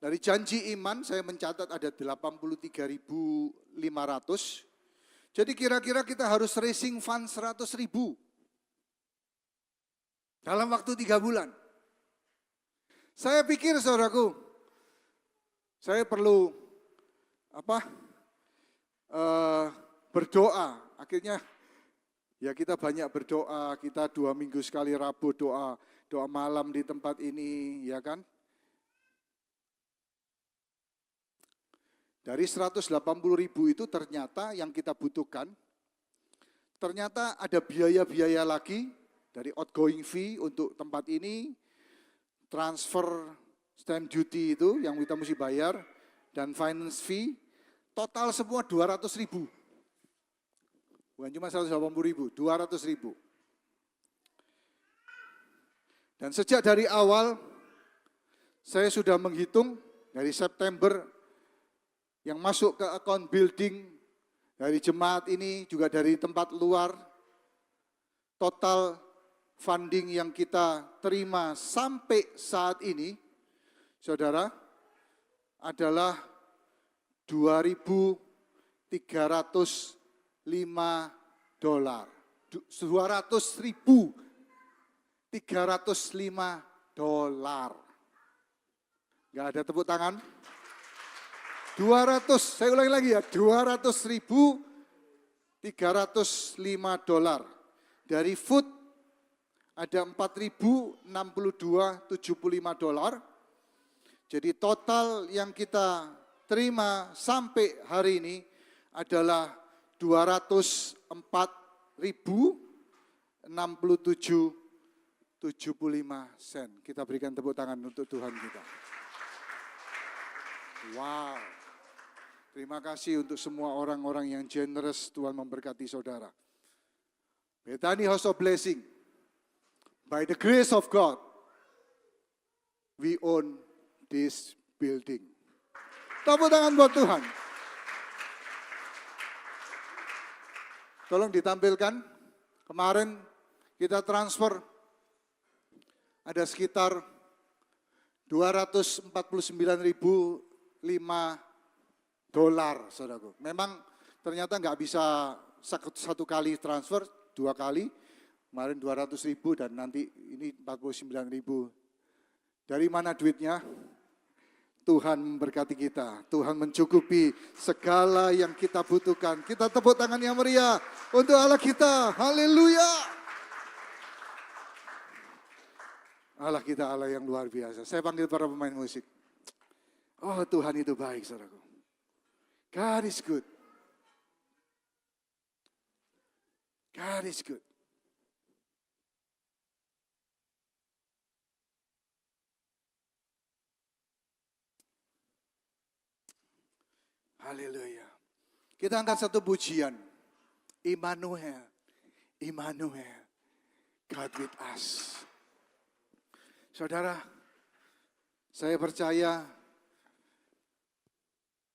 Dari janji iman saya mencatat ada 83.500. Jadi kira-kira kita harus raising fund 100.000. Dalam waktu 3 bulan. Saya pikir saudaraku, saya perlu berdoa. Akhirnya ya kita banyak berdoa, kita 2 minggu sekali Rabu doa malam di tempat ini, ya kan? Dari 180.000 itu ternyata yang kita butuhkan, ternyata ada biaya-biaya lagi dari outgoing fee untuk tempat ini, transfer stamp duty itu yang kita mesti bayar, dan finance fee, total semua 200.000. Bukan cuma 180.000, 200.000. Dan sejak dari awal, saya sudah menghitung dari September yang masuk ke account building, dari jemaat ini, juga dari tempat luar, total funding yang kita terima sampai saat ini, saudara, adalah $2.305. $200.305. Gak ada tepuk tangan. 200, saya ulangi lagi ya, $200.305. Dari food ada $4.062.75. Jadi total yang kita terima sampai hari ini adalah $204.067.75. Kita berikan tepuk tangan untuk Tuhan kita. Wow. Terima kasih untuk semua orang-orang yang generous. Tuhan memberkati saudara. Bethany House of Blessing. By the grace of God, we own this building. Tepuk tangan buat Tuhan. Tolong ditampilkan. Kemarin kita transfer ada sekitar 249.005 dolar, saudaraku. Memang ternyata nggak bisa satu kali transfer, 2 kali. Kemarin 200.000 dan nanti ini 49.000. Dari mana duitnya? Tuhan memberkati kita, Tuhan mencukupi segala yang kita butuhkan. Kita tepuk tangan yang meriah untuk Allah kita, haleluya. Allah kita Allah yang luar biasa. Saya panggil para pemain musik. Oh Tuhan itu baik, saudaraku. God is good. God is good. Haleluya. Kita angkat satu pujian. Immanuel. Immanuel. God with us. Saudara, saya percaya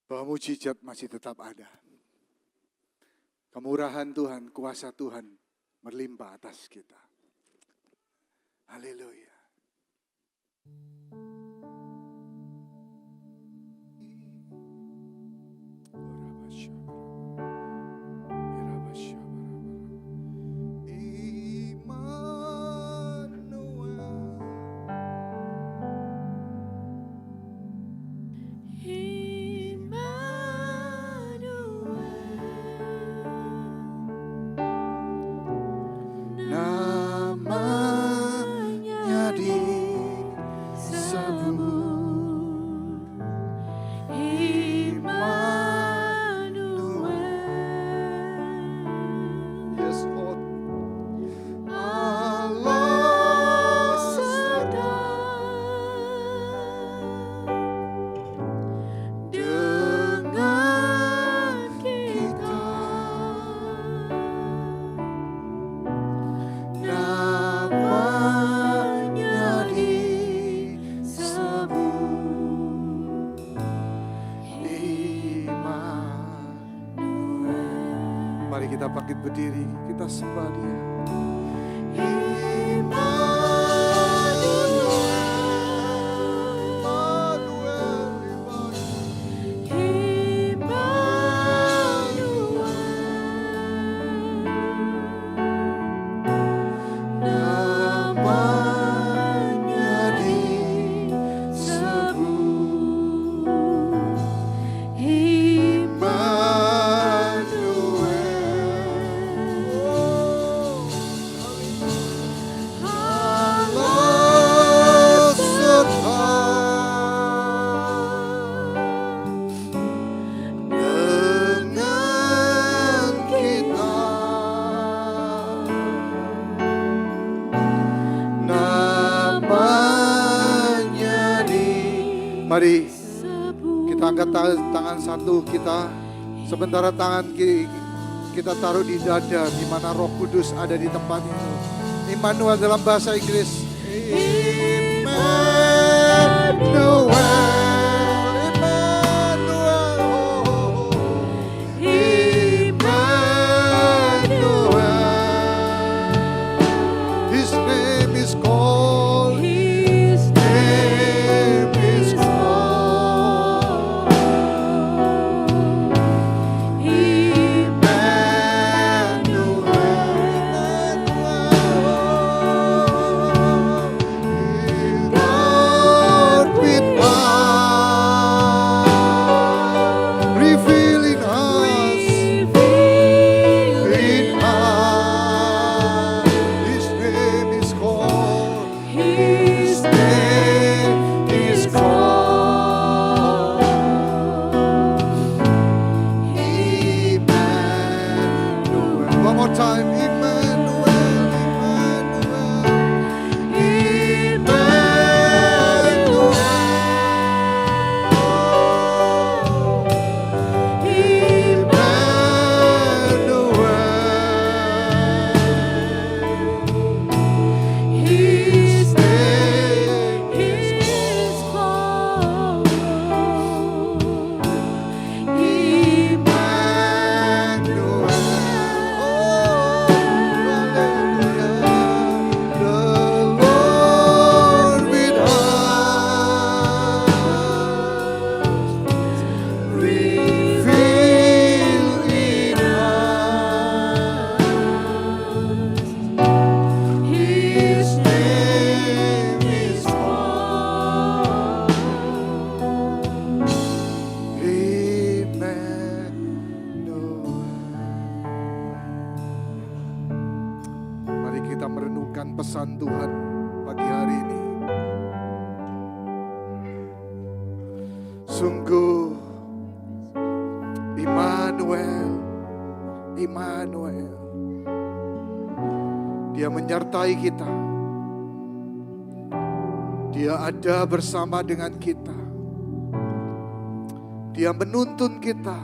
bahwa mujizat masih tetap ada. Kemurahan Tuhan, kuasa Tuhan berlimpah atas kita. Haleluya. Mari kita bangkit berdiri, kita sembah Dia. Mari kita angkat tangan satu kita, sementara tangan kita taruh di dada di mana Roh Kudus ada di tempat ini. Immanuel dalam bahasa Inggris. Immanuel. His name is called. With Sungguh Immanuel, Immanuel. Dia menyertai kita. Dia ada bersama dengan kita. Dia menuntun kita.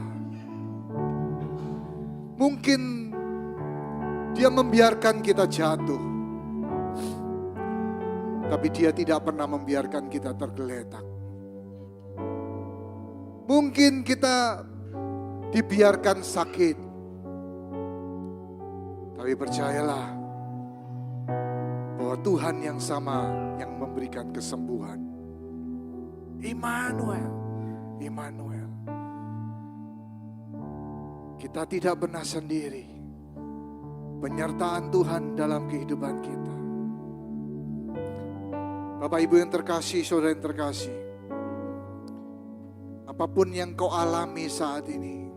Mungkin dia membiarkan kita jatuh, tapi dia tidak pernah membiarkan kita tergeletak. Mungkin kita dibiarkan sakit, tapi percayalah bahwa Tuhan yang sama yang memberikan kesembuhan. Immanuel, Immanuel. Kita tidak pernah sendiri. Penyertaan Tuhan dalam kehidupan kita. Bapak Ibu yang terkasih, saudara yang terkasih, apapun yang kau alami saat ini,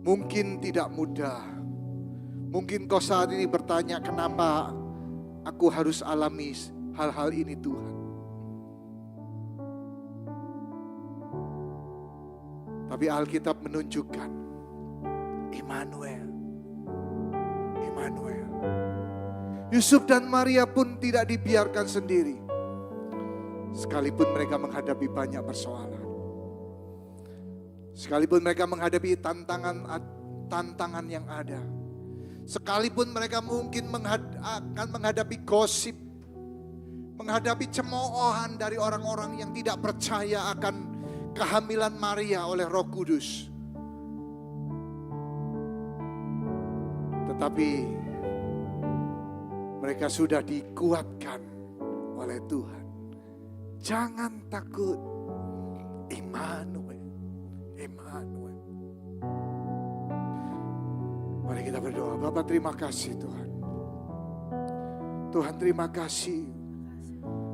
mungkin tidak mudah. Mungkin kau saat ini bertanya, kenapa aku harus alami hal-hal ini Tuhan? Tapi Alkitab menunjukkan Immanuel, Immanuel. Yusuf dan Maria pun tidak dibiarkan sendiri. Sekalipun mereka menghadapi banyak persoalan. Sekalipun mereka menghadapi tantangan yang ada. Sekalipun mereka mungkin akan menghadapi gosip, menghadapi cemoohan dari orang-orang yang tidak percaya akan kehamilan Maria oleh Roh Kudus. Tetapi mereka sudah dikuatkan oleh Tuhan. Jangan takut, Immanuel, Immanuel. Mari kita berdoa. Bapa, terima kasih Tuhan. Tuhan, terima kasih.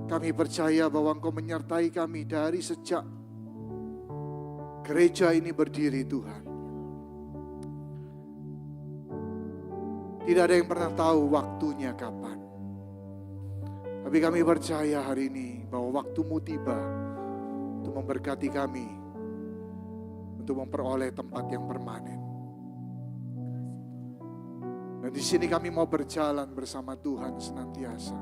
Kami percaya bahwa Engkau menyertai kami dari sejak gereja ini berdiri Tuhan. Tidak ada yang pernah tahu waktunya kapan. Tapi kami percaya hari ini bahwa waktumu tiba untuk memberkati kami, untuk memperoleh tempat yang permanen. Dan di sini kami mau berjalan bersama Tuhan senantiasa.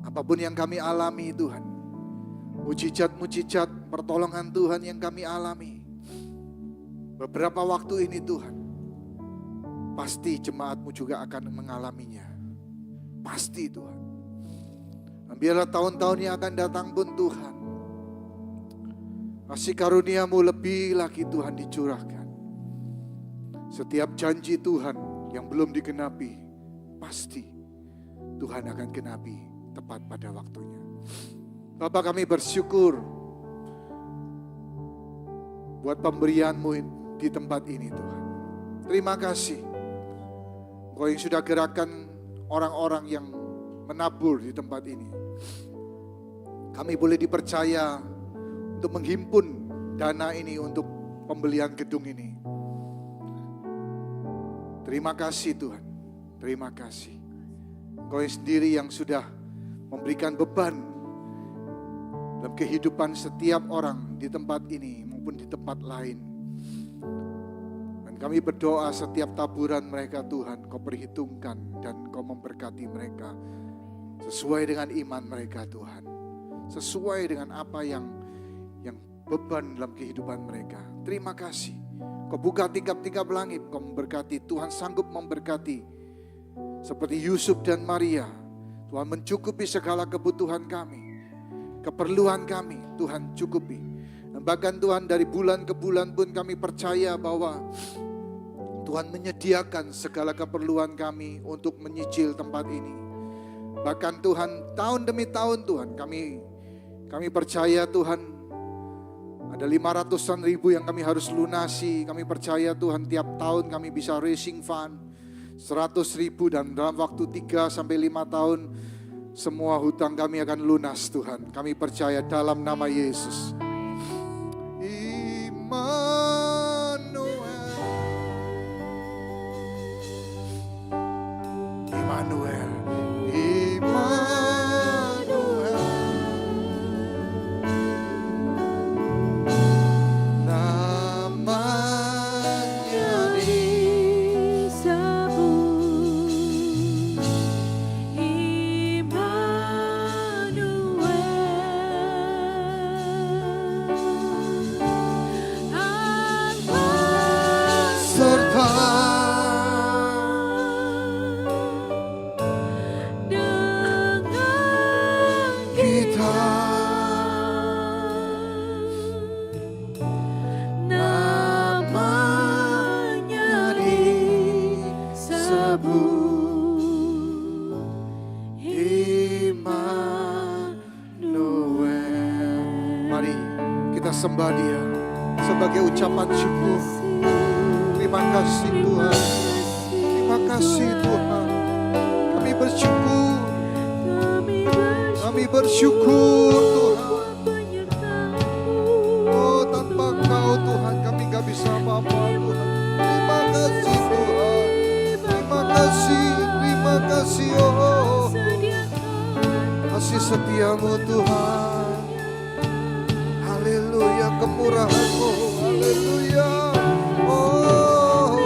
Apapun yang kami alami Tuhan, mujizat-mujizat pertolongan Tuhan yang kami alami beberapa waktu ini Tuhan, pasti jemaat-Mu juga akan mengalaminya. Pasti Tuhan. Dan biarlah tahun-tahun yang akan datang pun Tuhan, kasih karunia-Mu lebih lagi Tuhan dicurahkan. Setiap janji Tuhan yang belum digenapi, pasti Tuhan akan genapi tepat pada waktunya. Bapak, kami bersyukur buat pemberian-Mu di tempat ini Tuhan. Terima kasih. Engkau yang sudah gerakan orang-orang yang menabur di tempat ini. Kami boleh dipercaya untuk menghimpun dana ini untuk pembelian gedung ini. Terima kasih Tuhan. Terima kasih. Engkau yang sendiri yang sudah memberikan beban dalam kehidupan setiap orang di tempat ini maupun di tempat lain. Dan kami berdoa setiap taburan mereka Tuhan, Kau perhitungkan dan Kau memberkati mereka sesuai dengan iman mereka Tuhan. Sesuai dengan apa yang beban dalam kehidupan mereka. Terima kasih. Kau buka tingkap-tingkap langit, Kau memberkati. Tuhan sanggup memberkati. Seperti Yusuf dan Maria, Tuhan mencukupi segala kebutuhan kami. Keperluan kami, Tuhan cukupi. Dan bahkan Tuhan dari bulan ke bulan pun kami percaya bahwa Tuhan menyediakan segala keperluan kami untuk menyicil tempat ini. Bahkan Tuhan tahun demi tahun Tuhan kami percaya Tuhan ada 500-an ribu yang kami harus lunasi. Kami percaya Tuhan tiap tahun kami bisa raising fund 100 ribu dan dalam waktu 3-5 tahun semua hutang kami akan lunas Tuhan. Kami percaya dalam nama Yesus. Immanuel, Immanuel, Immanuel. namanya disebut Immanuel. Mari kita sembah Dia sebagai ucapan syukur. Terima kasih Tuhan. Terima kasih Tuhan. Kami bersyukur. Kami bersyukur Tuhan. Oh, tanpa Kau Tuhan kami gak bisa apa-apa Tuhan. Terima kasih Tuhan. Terima kasih. Terima kasih oh. Kasih setiamu Tuhan. Haleluya, kemurahan-Mu. Haleluya. Oh,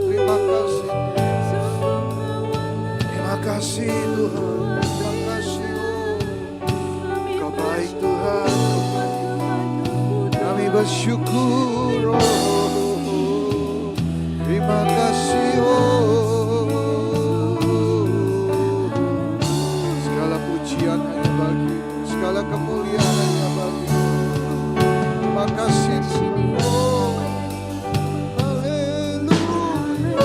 terima kasih. Terima kasih Tuhan. Terima kasih oh. Kau baik Tuhan. Kami bersyukur oh. Terima kasih oh. Segala pujian hanya bagi, segala kemuliaan hanya bagi. Terima kasih Tuhan. Oh, haleluya.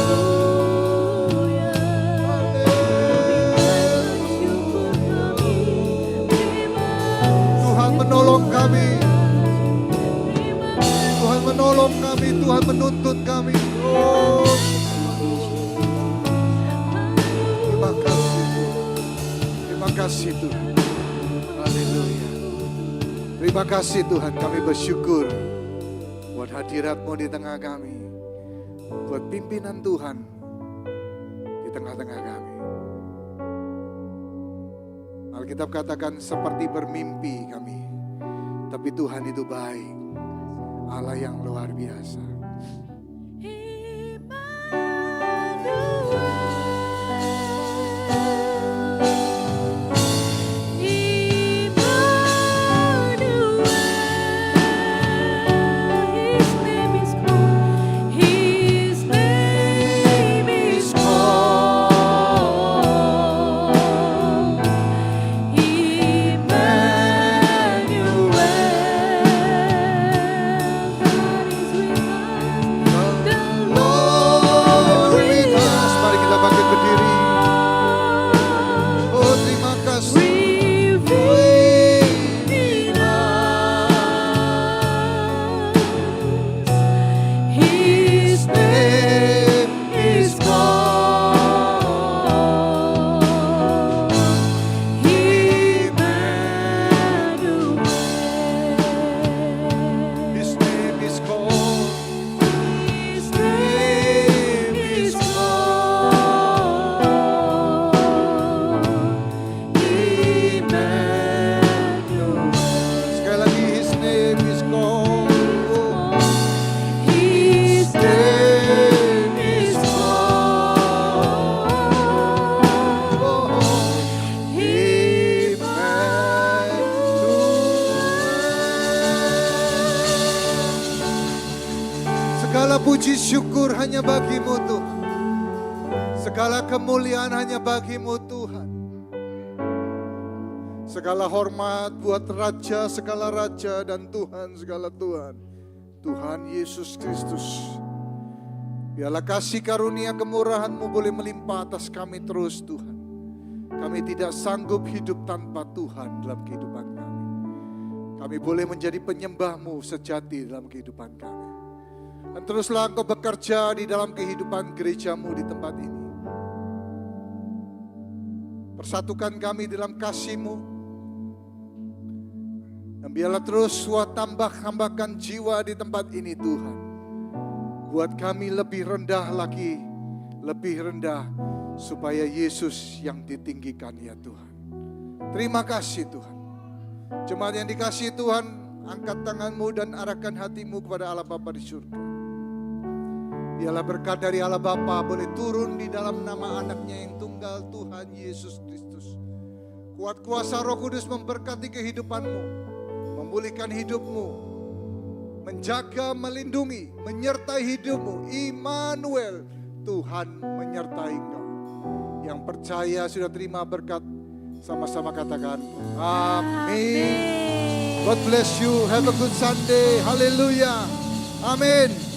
Tuhan menolong kami. Tuhan menolong kami. Tuhan menuntun kami. Oh, terima kasih Tuhan. Terima kasih Tuhan. Haleluya. Terima kasih Tuhan, kami bersyukur buat hadirat-Mu di tengah kami. Buat pimpinan Tuhan di tengah-tengah kami. Alkitab katakan seperti bermimpi kami. Tapi Tuhan itu baik. Allah yang luar biasa. Puji syukur hanya bagi-Mu Tuhan. Segala kemuliaan hanya bagi-Mu Tuhan. Segala hormat buat Raja, segala Raja dan Tuhan, segala Tuhan. Tuhan Yesus Kristus. Biarlah kasih karunia kemurahan-Mu boleh melimpah atas kami terus Tuhan. Kami tidak sanggup hidup tanpa Tuhan dalam kehidupan kami. Kami boleh menjadi penyembah-Mu sejati dalam kehidupan kami. Dan teruslah Engkau bekerja di dalam kehidupan gereja-Mu di tempat ini. Persatukan kami dalam kasih-Mu. Dan biarlah terus tambahkan jiwa di tempat ini Tuhan. Buat kami lebih rendah lagi, lebih rendah. Supaya Yesus yang ditinggikan ya Tuhan. Terima kasih Tuhan. Jemaat yang dikasihi Tuhan, angkat tangan-Mu dan arahkan hati-Mu kepada Allah Bapa di surga. Biarlah berkat dari Allah Bapa boleh turun di dalam nama anaknya yang tunggal Tuhan Yesus Kristus. Kuat kuasa Roh Kudus memberkati kehidupan-Mu, memulihkan hidup-Mu, menjaga, melindungi, menyertai hidup-Mu. Immanuel, Tuhan menyertai Engkau. Yang percaya sudah terima berkat, Sama-sama katakan, amin. God bless you. Have a good Sunday. Hallelujah. Amin.